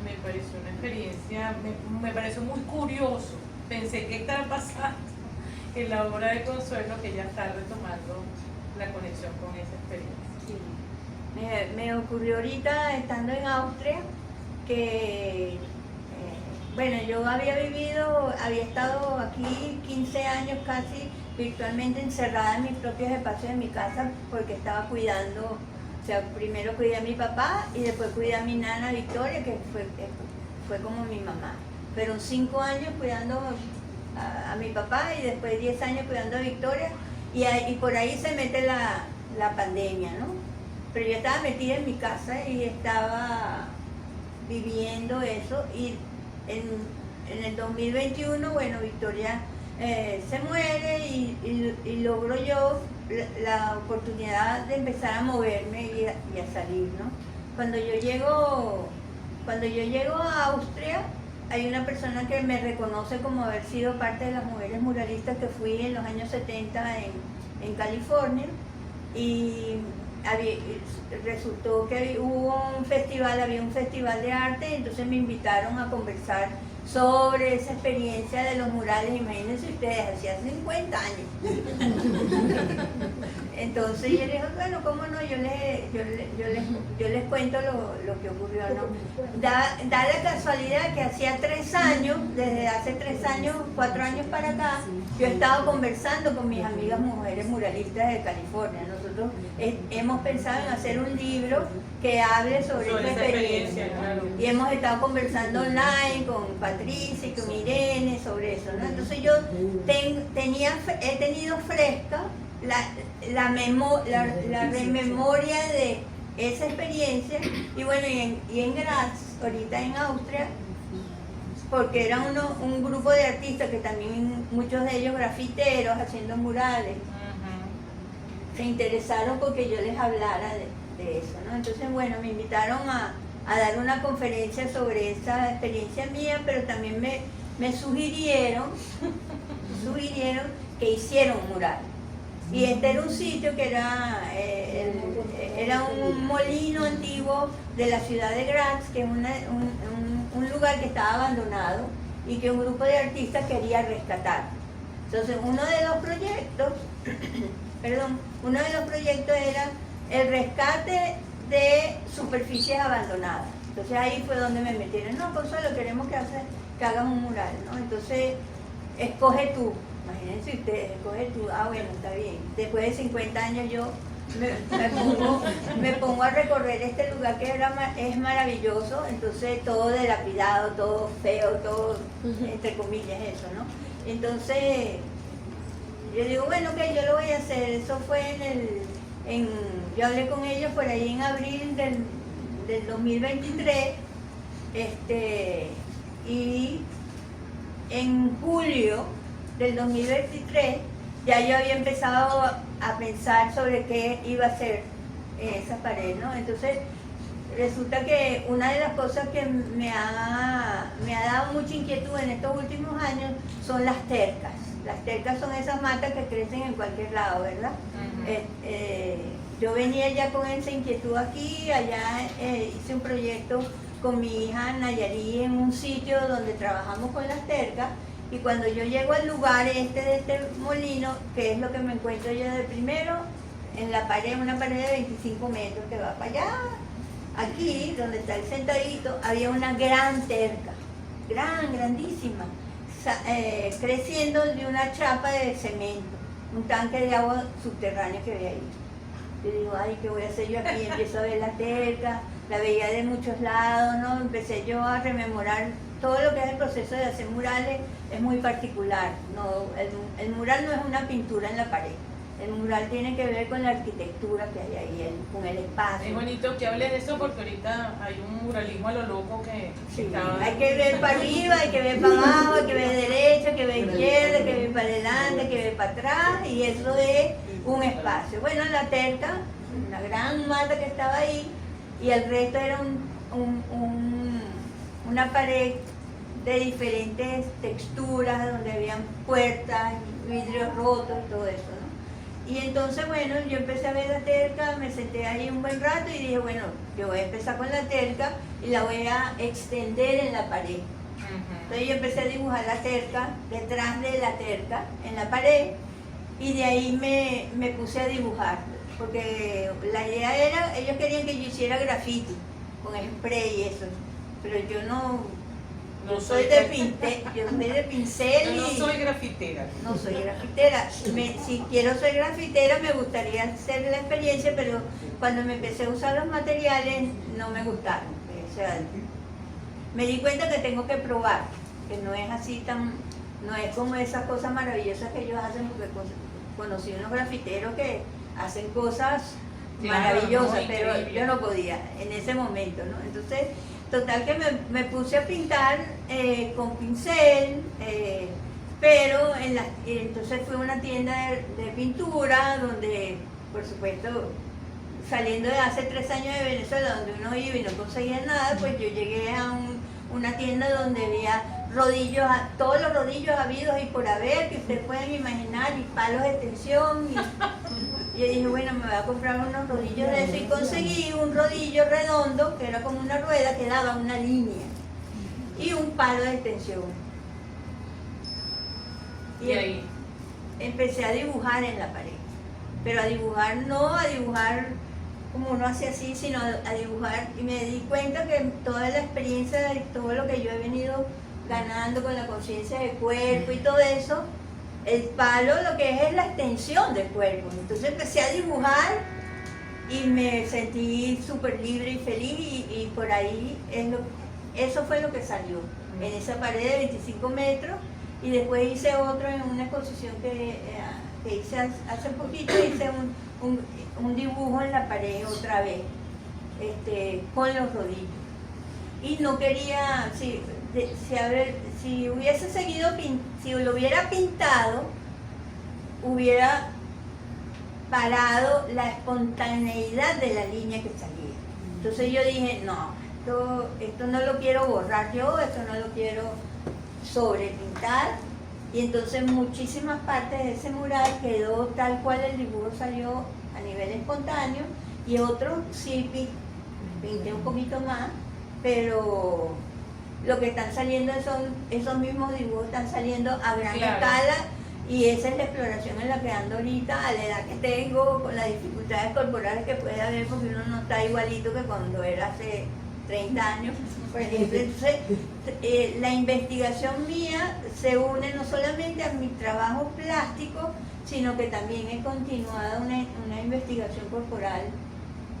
C: me pareció una experiencia, me pareció muy curioso. Pensé que estaba pasando en la obra de Consuelo, que ya está retomando la conexión con esa experiencia.
B: Sí. Me ocurrió ahorita estando en Austria que, bueno, yo había estado aquí 15 años casi virtualmente encerrada en mis propios espacios de mi casa porque estaba cuidando. O sea, primero cuidé a mi papá y después cuidé a mi nana Victoria, que fue como mi mamá. Fueron 5 años cuidando a mi papá y después 10 años cuidando a Victoria, y por ahí se mete la pandemia, ¿no? Pero yo estaba metida en mi casa y estaba viviendo eso, y en el 2021, bueno, Victoria se muere y logro yo la oportunidad de empezar a moverme y a salir, ¿no? Cuando yo llego a Austria, hay una persona que me reconoce como haber sido parte de las mujeres muralistas que fui en los años 70 en California, y resultó que había un festival de arte, entonces me invitaron a conversar sobre esa experiencia de los murales. Imagínense ustedes, hacía 50 años. Entonces yo les dije, bueno, cómo no, yo les cuento lo que ocurrió, ¿no? Da la casualidad que hacía 3 años, desde hace 3 años, 4 años para acá, yo he estado conversando con mis amigas mujeres muralistas de California. Nosotros hemos pensado en hacer un libro que hable sobre esa experiencia, ¿no?
C: claro.
B: Y hemos estado conversando online con Patricia y con Irene sobre eso, ¿no? Entonces yo he tenido fresca la rememoria de esa experiencia, y bueno, y en Graz, ahorita en Austria, porque era un grupo de artistas que también, muchos de ellos grafiteros, haciendo murales, se interesaron porque yo les hablara de eso, ¿no? Entonces, bueno, me invitaron a dar una conferencia sobre esa experiencia mía, pero también me sugirieron que hiciera un mural. Y este era un sitio que era un molino antiguo de la ciudad de Graz, que es un lugar que estaba abandonado y que un grupo de artistas quería rescatar. Entonces uno de los proyectos era el rescate de superficies abandonadas. Entonces ahí fue donde me metieron, no, Consuelo, queremos que hagas un mural, ¿no? Entonces, escoge tú. Imagínense ustedes, escoge tú, bueno, está bien. Después de 50 años yo me pongo a recorrer este lugar que es maravilloso, entonces todo dilapidado, todo feo, todo entre comillas eso, ¿no? Entonces yo digo, bueno, ok, yo lo voy a hacer. Eso fue yo hablé con ellos por ahí en abril del 2023, y en julio del 2023 ya yo había empezado a pensar sobre qué iba a hacer en esa pared, ¿no? Entonces resulta que una de las cosas que me ha dado mucha inquietud en estos últimos años son las tercas. Las tercas son esas matas que crecen en cualquier lado, ¿verdad? Yo venía ya con esa inquietud aquí, allá hice un proyecto con mi hija Nayari en un sitio donde trabajamos con las tercas. Y cuando yo llego al lugar de este molino, que es lo que me encuentro yo de primero, en la pared, una pared de 25 metros que va para allá, aquí, donde está el sentadito, había una gran terca, grandísima, creciendo de una chapa de cemento, un tanque de agua subterráneo que había ahí. Yo digo, ay, ¿qué voy a hacer yo aquí? Empiezo a ver la terca, la veía de muchos lados, ¿no? Empecé yo a rememorar todo lo que es el proceso de hacer murales. Es muy particular, no, el mural no es una pintura en la pared, el mural tiene que ver con la arquitectura que hay ahí, con el espacio.
C: Es bonito que hables de eso porque ahorita hay un muralismo a lo loco que está...
B: Hay que ver para arriba, hay que ver para abajo, hay que ver derecha, hay que ver izquierda, hay que ver para adelante, hay que ver para atrás, y eso es un espacio. Bueno, la terca, una gran mata que estaba ahí, y el resto era una pared de diferentes texturas, donde habían puertas, vidrios rotos y todo eso, ¿no? Y entonces, bueno, yo empecé a ver la terca, me senté ahí un buen rato y dije, bueno, yo voy a empezar con la terca y la voy a extender en la pared. Entonces yo empecé a dibujar la terca, detrás de la terca, en la pared, y de ahí me puse a dibujar, porque la idea era, ellos querían que yo hiciera graffiti, con spray y eso, pero yo no soy de pincel.
C: Yo no soy grafitera.
B: No soy grafitera. Si quiero ser grafitera me gustaría hacer la experiencia, pero cuando me empecé a usar los materiales no me gustaron. O sea, me di cuenta que tengo que probar, que no es así no es como esas cosas maravillosas que ellos hacen, porque conocí unos grafiteros que hacen cosas maravillosas, pero yo no podía en ese momento, ¿no? Entonces, total que me puse a pintar con pincel, pero entonces fue a una tienda de pintura donde, por supuesto, saliendo de hace 3 años de Venezuela, donde uno iba y no conseguía nada, pues yo llegué a una tienda donde había rodillos, todos los rodillos habidos y por haber, que ustedes pueden imaginar, y palos de extensión. Y yo dije, bueno, me voy a comprar unos rodillos de eso, y conseguí un rodillo redondo, que era como una rueda que daba una línea, y un palo de extensión.
C: Y ahí
B: empecé a dibujar en la pared, pero no a dibujar como uno hace así, sino a dibujar, y me di cuenta que toda la experiencia de todo lo que yo he venido ganando con la conciencia del cuerpo y todo eso, el palo lo que es la extensión del cuerpo. Entonces empecé a dibujar y me sentí súper libre y feliz, y por ahí eso fue lo que salió. en esa pared de 25 metros, y después hice otro en una exposición que hice hace poquito, hice un dibujo en la pared otra vez, con los rodillos. Y no quería, si hubiese seguido, si lo hubiera pintado, hubiera parado la espontaneidad de la línea que salía. Entonces yo dije, no, esto no lo quiero borrar yo, esto no lo quiero sobrepintar. Y entonces muchísimas partes de ese mural quedó tal cual el dibujo salió a nivel espontáneo, y otros sí pinté un poquito más, pero lo que están saliendo son esos mismos dibujos, están saliendo a gran escala, y esa es la exploración en la que ando ahorita, a la edad que tengo, con las dificultades corporales que puede haber, porque uno no está igualito que cuando era hace 30 años, por ejemplo. Entonces, la investigación mía se une no solamente a mi trabajo plástico, sino que también he continuado una investigación corporal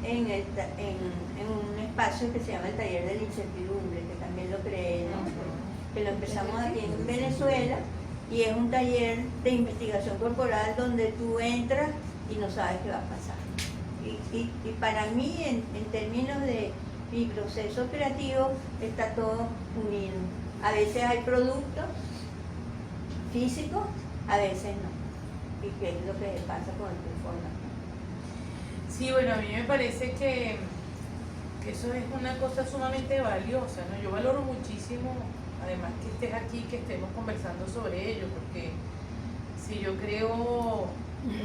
B: en un espacio que se llama el Taller de la Incertidumbre, que también lo creé, ¿no? Que lo empezamos aquí en Venezuela, y es un taller de investigación corporal donde tú entras y no sabes qué va a pasar. Y para mí, en términos de mi proceso creativo, está todo unido. A veces hay productos físicos, a veces no. ¿Y qué es lo que pasa con tu forma?
C: Sí, bueno, a mí me parece que eso es una cosa sumamente valiosa, ¿no? Yo valoro muchísimo, además, que estés aquí, que estemos conversando sobre ello, porque si yo creo,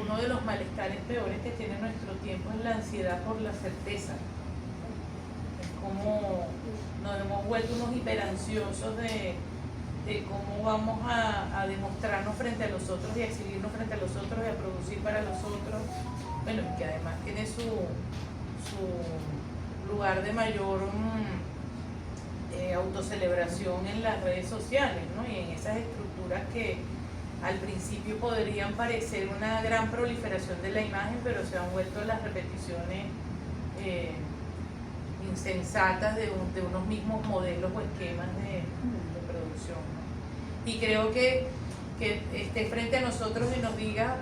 C: uno de los malestares peores que tiene nuestro tiempo es la ansiedad por la certeza. Es como nos hemos vuelto unos hiperansiosos de cómo vamos a demostrarnos frente a los otros y a exhibirnos frente a los otros y a producir para los otros. Bueno, que además tiene su lugar de mayor autocelebración en las redes sociales, ¿no? Y en esas estructuras que al principio podrían parecer una gran proliferación de la imagen, pero se han vuelto las repeticiones insensatas de unos mismos modelos o esquemas de producción, ¿no? Y creo que esté frente a nosotros y nos diga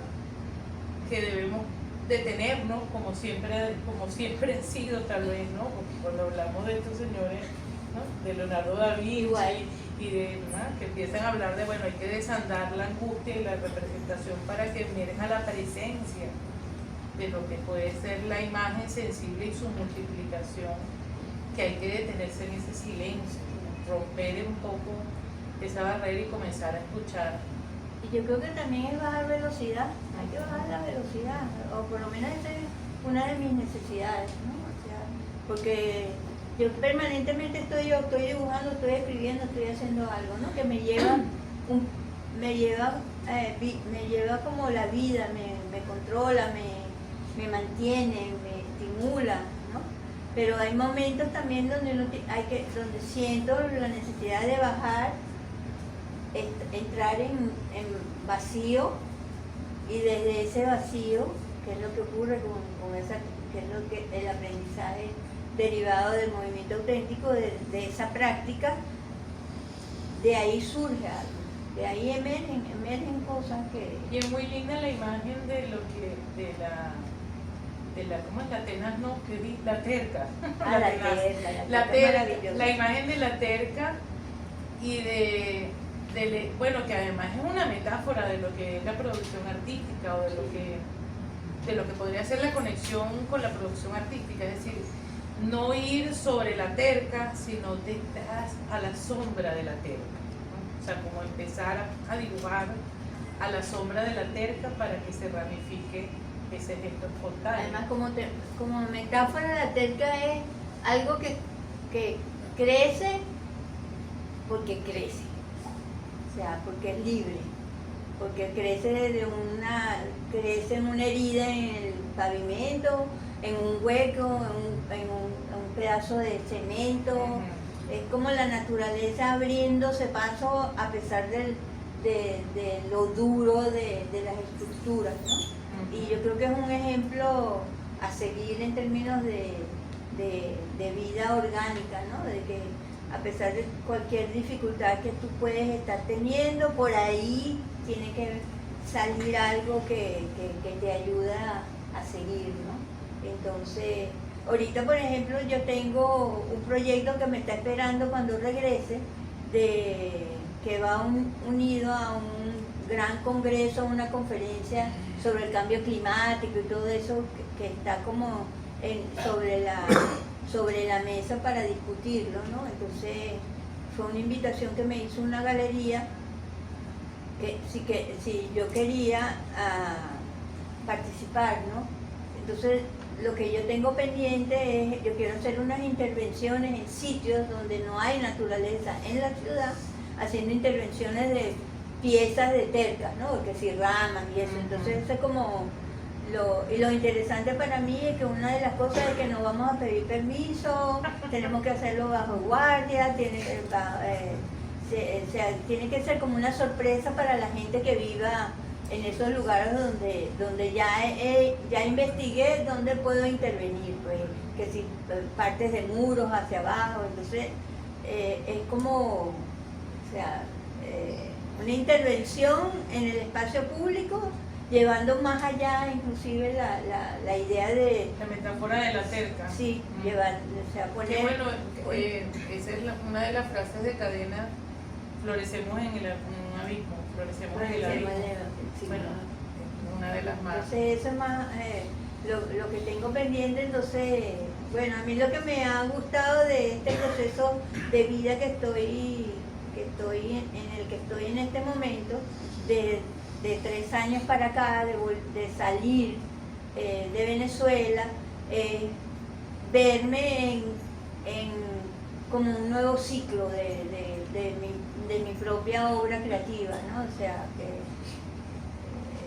C: que debemos detenernos, como siempre ha sido, tal vez, ¿no? Porque cuando hablamos de estos señores, ¿no? De Leonardo da Vinci y de, ¿no? Que empiezan a hablar de, bueno, hay que desandar la angustia y la representación para que miren a la presencia de lo que puede ser la imagen sensible y su multiplicación, que hay que detenerse en ese silencio, romper un poco esa barrera y comenzar a escuchar.
B: Y yo creo que también es bajar velocidad, hay que bajar la velocidad, o por lo menos esa es una de mis necesidades, ¿no? O sea, porque yo permanentemente estoy dibujando, estoy escribiendo, estoy haciendo algo, ¿no? Que me lleva como la vida, me controla, me mantiene, me estimula, ¿no? Pero hay momentos también donde donde siento la necesidad de bajar, entrar en vacío, y desde ese vacío, que es lo que ocurre con esa, que es lo que el aprendizaje derivado del movimiento auténtico, de esa práctica, de ahí surge algo, de ahí emergen cosas que...
C: Y es muy linda la imagen de lo que, ¿cómo es? La tenaz, no, la terca. La imagen de la terca y bueno, que además es una metáfora de lo que es la producción artística, o de lo que podría ser la conexión con la producción artística, es decir, no ir sobre la terca, sino detrás, a la sombra de la terca, ¿no? O sea, como empezar a dibujar a la sombra de la terca para que se ramifique ese gesto espontáneo.
B: Además, como metáfora, la terca es algo que crece porque crece, o sea, porque es libre, porque crece en una herida en el pavimento, en un hueco, en un pedazo de cemento. Es como la naturaleza abriéndose paso a pesar de lo duro de las estructuras, ¿no? Y yo creo que es un ejemplo a seguir en términos de vida orgánica, ¿no? De a pesar de cualquier dificultad que tú puedes estar teniendo, por ahí tiene que salir algo que te ayuda a seguir, ¿no? Entonces, ahorita, por ejemplo, yo tengo un proyecto que me está esperando cuando regrese, que va unido a un gran congreso, una conferencia sobre el cambio climático y todo eso que está como sobre la mesa para discutirlo, ¿no? Entonces fue una invitación que me hizo una galería que si yo quería participar, ¿no? Entonces lo que yo tengo pendiente es, yo quiero hacer unas intervenciones en sitios donde no hay naturaleza en la ciudad, haciendo intervenciones de piezas de tercas, ¿no? Que si ramas y eso. Entonces eso es como lo interesante para mí es que una de las cosas es que no vamos a pedir permiso, tenemos que hacerlo bajo guardia, tiene que ser como una sorpresa para la gente que viva en esos lugares donde ya investigué dónde puedo intervenir, pues, que si partes de muros hacia abajo. Entonces es como, o sea, una intervención en el espacio público, llevando más allá inclusive la idea de...
C: La metáfora de la cerca.
B: Sí, llevar, o sea, poner...
C: Sí, bueno, esa es una de las frases de Cadena, florecemos en un abismo, florecemos en el abismo.
B: Sí,
C: bueno, una de las más...
B: Entonces eso es más lo que tengo pendiente. Entonces, bueno, a mí lo que me ha gustado de este proceso de vida en el que estoy en este momento, de 3 años para acá, de salir de Venezuela, verme como un nuevo ciclo de mi propia obra creativa, ¿no? O sea, que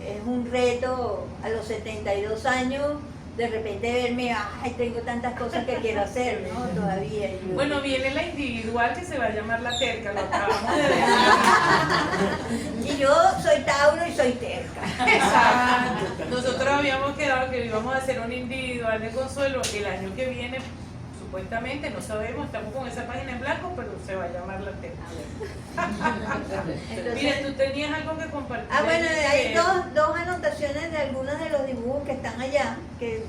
B: es un reto a los 72 años, de repente verme, ay, tengo tantas cosas que quiero hacer, ¿no? Todavía.
C: Bueno, viene la individual que se va a llamar La Terca, lo acabamos de decir.
B: Y yo soy Tauro y soy terca.
C: Exacto. Nosotros habíamos quedado que íbamos a hacer un individual de Consuelo el año que viene, supuestamente, no sabemos, estamos con esa página en blanco, pero se va a llamar La Terca.
B: Entonces,
C: mira, tú tenías algo que compartir.
B: Bueno, hay dos anotaciones de algunos de los dibujos que están allá, que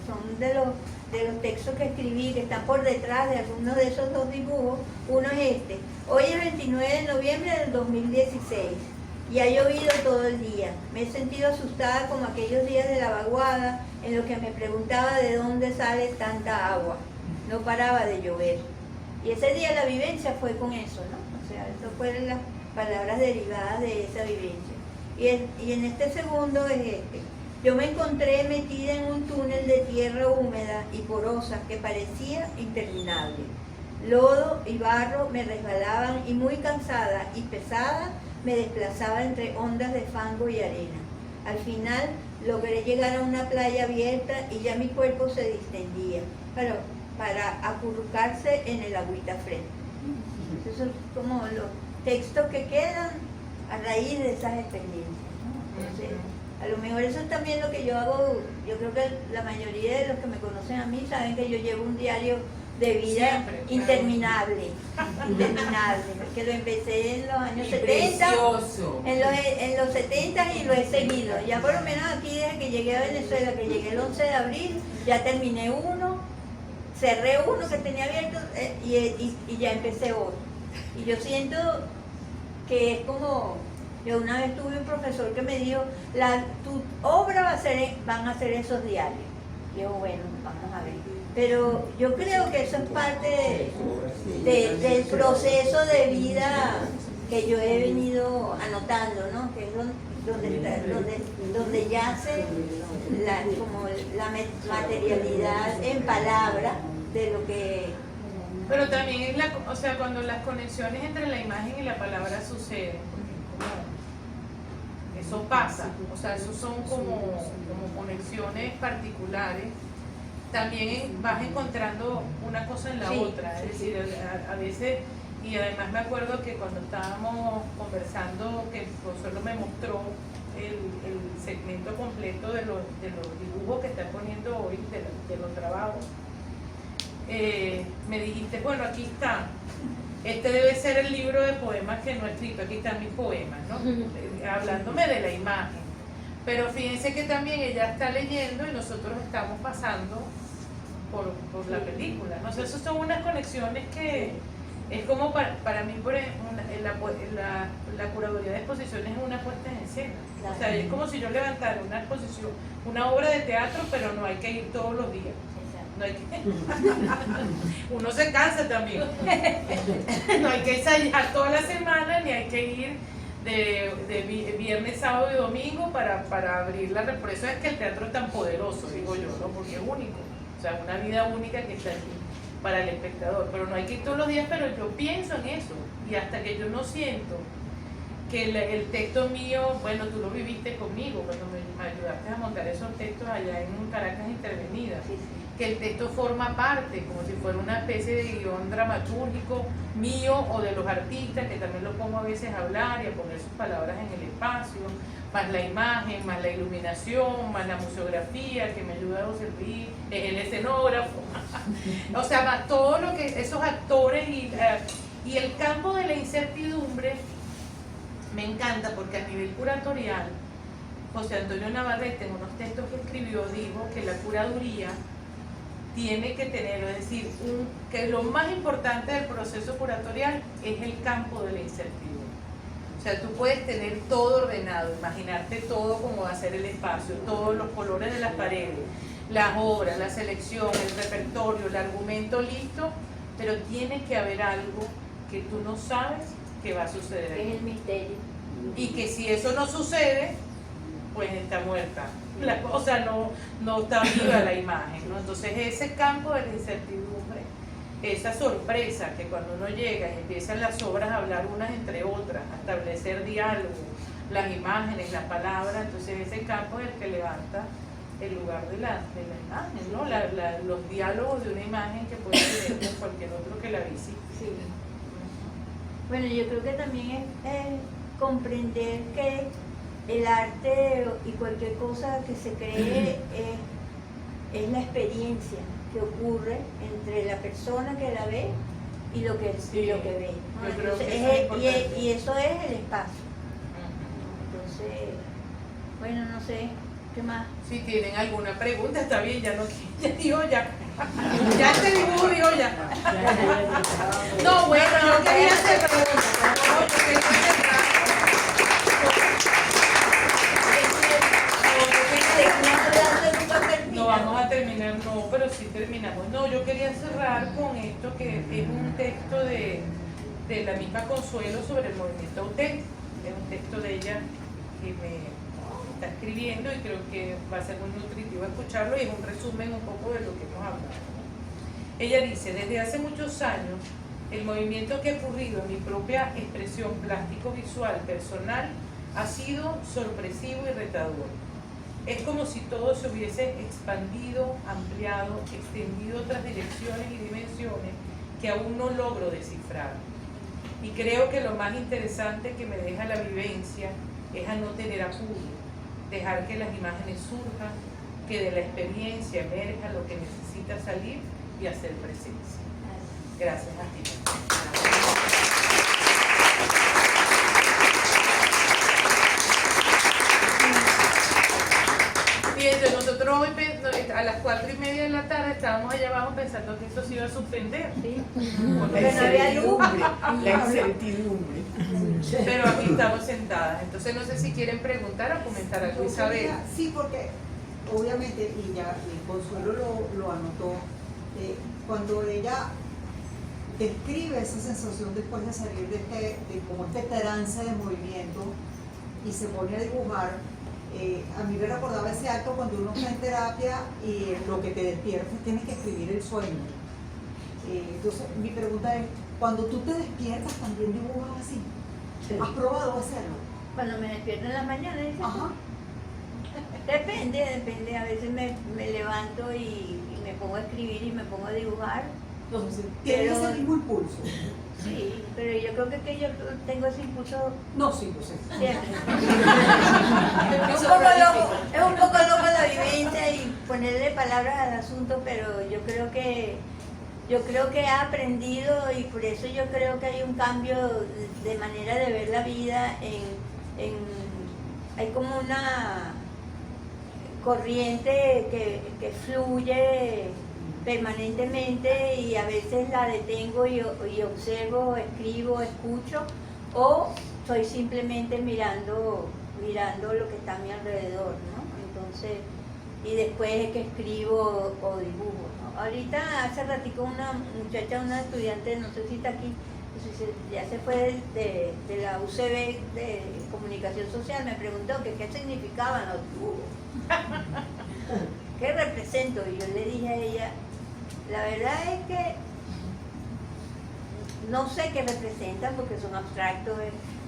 B: son de los textos que escribí, que están por detrás de algunos de esos 2 dibujos. Uno es este. Hoy es 29 de noviembre del 2016 y ha llovido todo el día. Me he sentido asustada como aquellos días de la vaguada en los que me preguntaba de dónde sale tanta agua. No paraba de llover. Y ese día la vivencia fue con eso, ¿no? O sea, eso fueron las palabras derivadas de esa vivencia. Y en este segundo es este. Yo me encontré metida en un túnel de tierra húmeda y porosa que parecía interminable. Lodo y barro me resbalaban y muy cansada y pesada me desplazaba entre ondas de fango y arena. Al final logré llegar a una playa abierta y ya mi cuerpo se distendía para acurrucarse en el agüita fresca. Esos son como los textos que quedan a raíz de esas experiencias, ¿no? Entonces, a lo mejor eso es también lo que yo hago. Yo creo que la mayoría de los que me conocen a mí saben que yo llevo un diario de vida
C: siempre,
B: interminable, porque lo empecé en los años 70, en los 70 y lo he seguido. Ya por lo menos aquí desde que llegué a Venezuela, que llegué el 11 de abril, ya terminé uno, cerré uno que tenía abierto y ya empecé otro. Y yo siento que es como... Yo una vez tuve un profesor que me dijo, tu obra van a ser esos diarios. Y yo, bueno, vamos a ver. Pero yo creo que eso es parte del proceso de vida que yo he venido anotando, ¿no? Que es donde yace la materialidad en palabra de lo que...
C: Pero también es o sea, cuando las conexiones entre la imagen y la palabra suceden, eso pasa, o sea, eso son como conexiones particulares. También vas encontrando una cosa en la otra, es decir, a veces, y además me acuerdo que cuando estábamos conversando, que Consuelo me mostró el segmento completo de los dibujos que está poniendo hoy, de los trabajos, me dijiste, bueno, aquí está. Este debe ser el libro de poemas que no he escrito, aquí están mis poemas, ¿no? Hablándome de la imagen. Pero fíjense que también ella está leyendo y nosotros estamos pasando por la película, ¿no? O sea, esas son unas conexiones que es como para mí, por ejemplo, la curaduría de exposiciones es una puesta en escena. O sea, es como si yo levantara una exposición, una obra de teatro, pero no hay que ir todos los días. No hay que... Uno se cansa también. No hay que ensayar toda la semana, ni hay que ir de viernes, sábado y domingo para abrirla. Por eso es que el teatro es tan poderoso, digo yo, ¿no? Porque es único. O sea, una vida única que está aquí para el espectador. Pero no hay que ir todos los días, pero yo pienso en eso. Y hasta que yo no siento que el texto mío, bueno, tú lo viviste conmigo cuando me ayudaste a montar esos textos allá en Caracas Intervenida.
B: Sí, sí.
C: Que el texto forma parte, como si fuera una especie de guión dramatúrgico mío o de los artistas, que también lo pongo a veces a hablar y a poner sus palabras en el espacio, más la imagen, más la iluminación, más la museografía que me ayuda a servir, el escenógrafo, o sea, más todo lo que esos actores y el campo de la incertidumbre me encanta porque a nivel curatorial, José Antonio Navarrete en unos textos que escribió dijo que la curaduría tiene que tener, es decir, que lo más importante del proceso curatorial es el campo de la incertidumbre. O sea, tú puedes tener todo ordenado, imaginarte todo como va a ser el espacio, todos los colores de las paredes, las obras, la selección, el repertorio, el argumento listo, pero tiene que haber algo que tú no sabes que va a suceder.
B: Es el misterio.
C: Y que si eso no sucede, pues está muerta. O sea, no está viva la imagen, ¿no? Entonces ese campo de la incertidumbre, esa sorpresa que cuando uno llega y empiezan las obras a hablar unas entre otras, a establecer diálogo, las imágenes, las palabras, entonces ese campo es el que levanta el lugar de la imagen, ¿no? Los diálogos de una imagen que puede tener con cualquier otro que la visite.
B: Sí. Bueno, yo creo que también es comprender que el arte y cualquier cosa que se cree es la experiencia que ocurre entre la persona que la ve y lo que ve, ¿no? Entonces, y eso es el espacio. Entonces, bueno, no sé, ¿qué más?
C: Si tienen alguna pregunta, está bien, ya digo ya. Ya este dibujo digo ya. No, bueno, yo quería hacer preguntas. No, yo quería cerrar. No vamos a terminar, no, pero sí terminamos. No, yo quería cerrar con esto que es un texto de la misma Consuelo sobre el movimiento auténtico. Es un texto de ella que me está escribiendo y creo que va a ser muy nutritivo escucharlo y es un resumen un poco de lo que hemos hablado. Ella dice, desde hace muchos años, el movimiento que ha ocurrido en mi propia expresión plástico-visual personal ha sido sorpresivo y retador. Es como si todo se hubiese expandido, ampliado, extendido a otras direcciones y dimensiones que aún no logro descifrar. Y creo que lo más interesante que me deja la vivencia es a no tener apuro, dejar que las imágenes surjan, que de la experiencia emerja lo que necesita salir y hacer presencia. Gracias a ti. Fíjense, nosotros hoy a las 4:30 de la tarde estábamos allá abajo pensando que esto se iba a suspender.
B: Sí.
C: Porque no había luz.
D: La incertidumbre.
C: Pero aquí estamos sentadas. Entonces no sé si quieren preguntar o comentar algo. Isabel.
D: Sí, porque obviamente, y ya Consuelo lo anotó, cuando ella describe esa sensación después de salir de como este trance de movimiento y se pone a dibujar, a mí me recordaba ese acto cuando uno está en terapia y lo que te despierta tienes que escribir el sueño. Entonces mi pregunta es, cuando tú te despiertas también dibujas así.
B: Sí.
D: ¿Has probado hacerlo?
B: Cuando me despierto en la mañana, dices tú.
D: Ajá.
B: Depende, a veces me levanto y me pongo a escribir y me pongo a dibujar.
D: Entonces, ¿tienes ese mismo impulso?
B: Sí, pero yo creo que yo tengo ese impulso
D: No, sí, pues sí.
B: siempre. Es un poco loco la vivencia y ponerle palabras al asunto, pero yo creo que yo creo que he aprendido y por eso yo creo que hay un cambio de manera de ver la vida hay como una corriente que fluye permanentemente y a veces la detengo y observo, escribo, escucho, o estoy simplemente mirando lo que está a mi alrededor, ¿no? Entonces, y después es que escribo o dibujo, ¿no? Ahorita hace ratico una muchacha, una estudiante, no sé si está aquí, ya se fue de la UCB de Comunicación Social, me preguntó que qué significaban los dibujos. ¿Qué represento? Y yo le dije a ella, la verdad es que no sé qué representan porque son abstractos,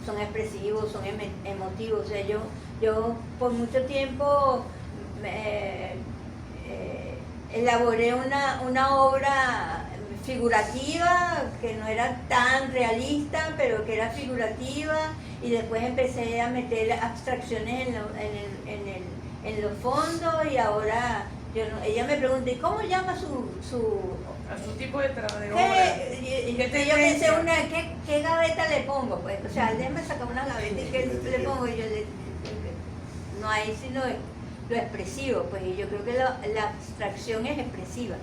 B: son expresivos, son emotivos. O sea, yo por mucho tiempo elaboré una obra figurativa que no era tan realista, pero que era figurativa, y después empecé a meter abstracciones en los fondos, y ahora ella me pregunta, ¿y cómo llama a su
C: tipo de obra?
B: Yo pensé ¿qué gaveta le pongo? Pues, o sea, déjame sacar una gaveta y ¿qué le pongo? Y yo no hay sino lo expresivo, pues, y yo creo que la abstracción es expresiva.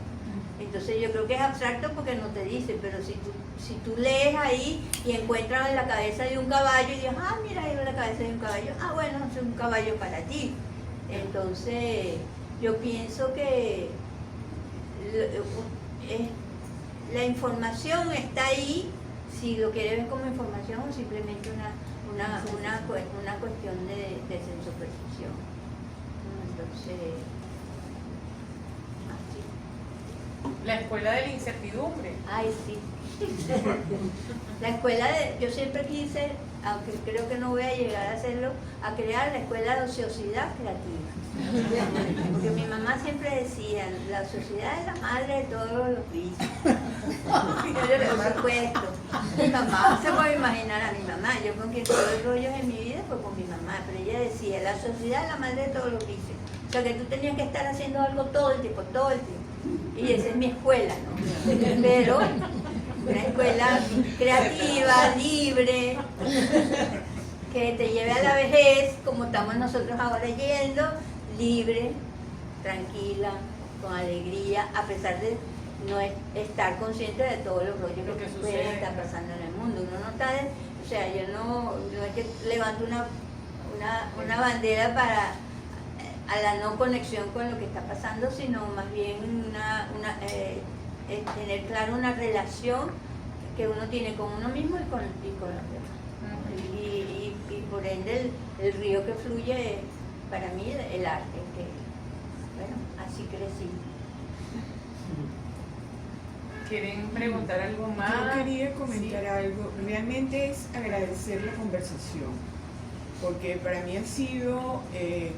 B: Entonces yo creo que es abstracto porque no te dice, pero si tú lees ahí y encuentras la cabeza de un caballo y dices, mira, ahí va la cabeza de un caballo, bueno, es un caballo para ti. Entonces yo pienso que la información está ahí, si lo quieres ver como información o simplemente una cuestión de sensopercepción. Entonces, así.
C: La escuela de la incertidumbre.
B: Ay, sí. La escuela yo siempre quise, aunque creo que no voy a llegar a hacerlo, a crear la escuela de ociosidad creativa. Porque mi mamá siempre decía, la ociosidad es la madre de todos los vicios. Por supuesto. Mi mamá, se puede imaginar a mi mamá, yo con quien tuve rollos en mi vida fue con mi mamá, pero ella decía, la ociosidad es la madre de todos los vicios. O sea que tú tenías que estar haciendo algo todo el tiempo. Y esa es mi escuela, ¿no? Pero una escuela creativa, libre, que te lleve a la vejez, como estamos nosotros ahora yendo, libre, tranquila, con alegría, a pesar de no estar consciente de todos los rollos que pueden estar pasando en el mundo. Uno no está, o sea, yo no es que levanto una bandera para a la no conexión con lo que está pasando, sino más bien tener claro una relación que uno tiene con uno mismo y con los demás. Y por ende el río que fluye, para mí, el arte, que bueno, así crecí.
C: ¿Quieren preguntar algo más?
E: Yo quería comentar algo. Realmente es agradecer la conversación, porque para mí ha sido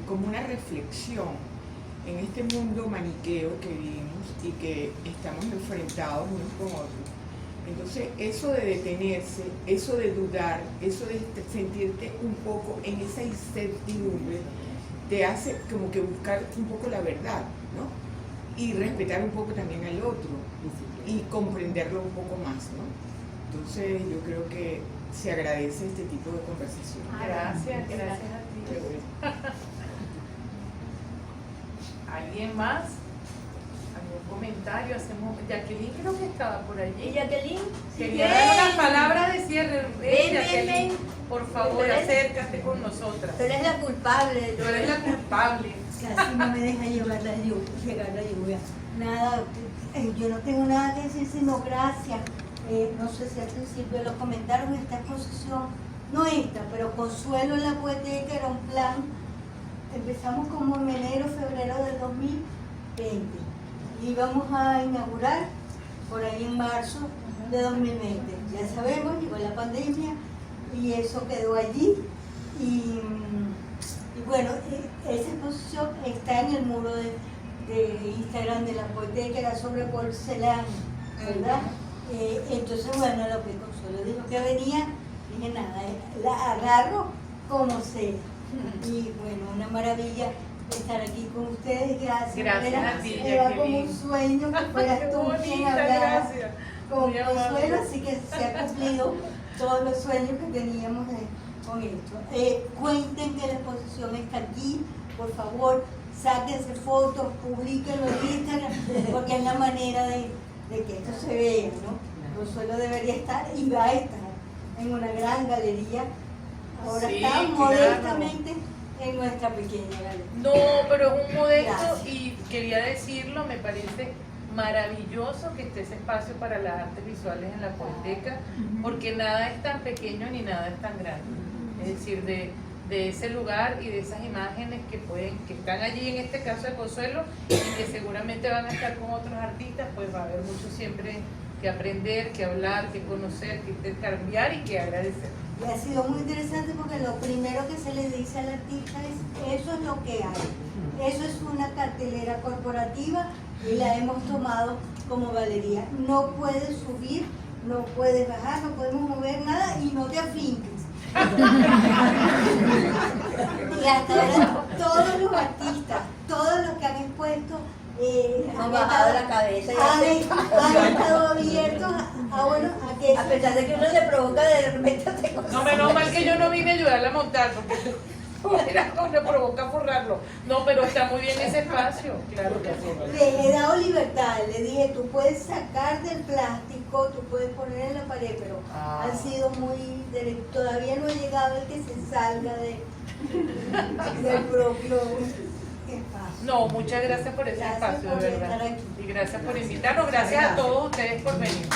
E: como una reflexión en este mundo maniqueo que vivimos y que estamos enfrentados unos con otros. Entonces, eso de detenerse, eso de dudar, eso de sentirte un poco en esa incertidumbre, te hace como que buscar un poco la verdad, ¿no? Y respetar un poco también al otro y comprenderlo un poco más, ¿no? Entonces, yo creo que se agradece este tipo de conversación.
C: Gracias a ti. ¿Alguien más? ¿Algún comentario? Jacqueline creo que estaba por allí.
B: ¿Y Jacqueline?
C: Quería dar unas palabras de cierre. Jacqueline,
B: ven.
C: Por favor, acércate con nosotras.
B: Tú eres la culpable.
C: Tú eres la culpable.
F: Casi no me deja llegar la lluvia. Nada, yo no tengo nada que decir sino gracias. No sé si al principio lo comentaron, esta exposición, no esta, pero Consuelo en la Poeteca era un plan. Empezamos como en enero, febrero del 2020. Y íbamos a inaugurar por ahí en marzo de 2020. Ya sabemos, llegó la pandemia y eso quedó allí. Y bueno, esa exposición está en el muro de Instagram de la Poeteca, era sobre porcelana, ¿verdad? Entonces, bueno, lo que Consuelo dijo que venía, dije nada, la agarro como sea. Y bueno, una maravilla estar aquí con ustedes. Gracias.
C: Gracias a ti,
F: Era como
C: Jacqueline.
F: un sueño que fueras
C: Qué
F: tú quien
C: bonita,
F: hablara
C: gracias.
F: con
C: Muy amable.
F: Consuelo, así que se ha cumplido todos los sueños que teníamos con esto. Cuenten que la exposición está aquí, por favor, sáquense fotos, publíquenlo en Instagram, porque es la manera de que esto se vea, ¿no? Consuelo debería estar y va a estar en una gran galería. Ahora
C: Sí,
F: está
C: claro.
F: modestamente en nuestra pequeña galería.
C: No, pero es un modesto
F: Gracias.
C: y quería decirlo, me parece maravilloso que esté ese espacio para las artes visuales en la Poeteca, porque nada es tan pequeño ni nada es tan grande. Es decir, de ese lugar y de esas imágenes que están allí, en este caso de Consuelo, y que seguramente van a estar con otros artistas, pues va a haber mucho siempre que aprender, que hablar, que conocer, que intercambiar y que agradecer.
F: Y ha sido muy interesante porque lo primero que se le dice al artista es: eso es lo que hay, eso es una cartelera corporativa y la hemos tomado como galería. No puedes subir, no puedes bajar, no podemos mover nada y no te afinques. Y hasta ahora todos los artistas, todos los que han expuesto,
B: Hemos bajado la cabeza y
F: han estado abiertos a que
B: a pesar de que uno se provoca de repente te
C: No, menos mal que yo no vine a ayudarle a montar, porque me provoca forrarlo. No, pero está muy bien ese espacio, claro que sí.
F: le he dado libertad, le dije, tú puedes sacar del plástico, tú puedes poner en la pared, pero
C: Ah.
F: han sido muy, todavía no ha llegado el que se salga del propio espacio.
C: No, muchas gracias por ese
F: Gracias
C: espacio, de
F: por
C: verdad.
F: estar aquí.
C: Y gracias por invitarnos. Gracias a todos ustedes por venir.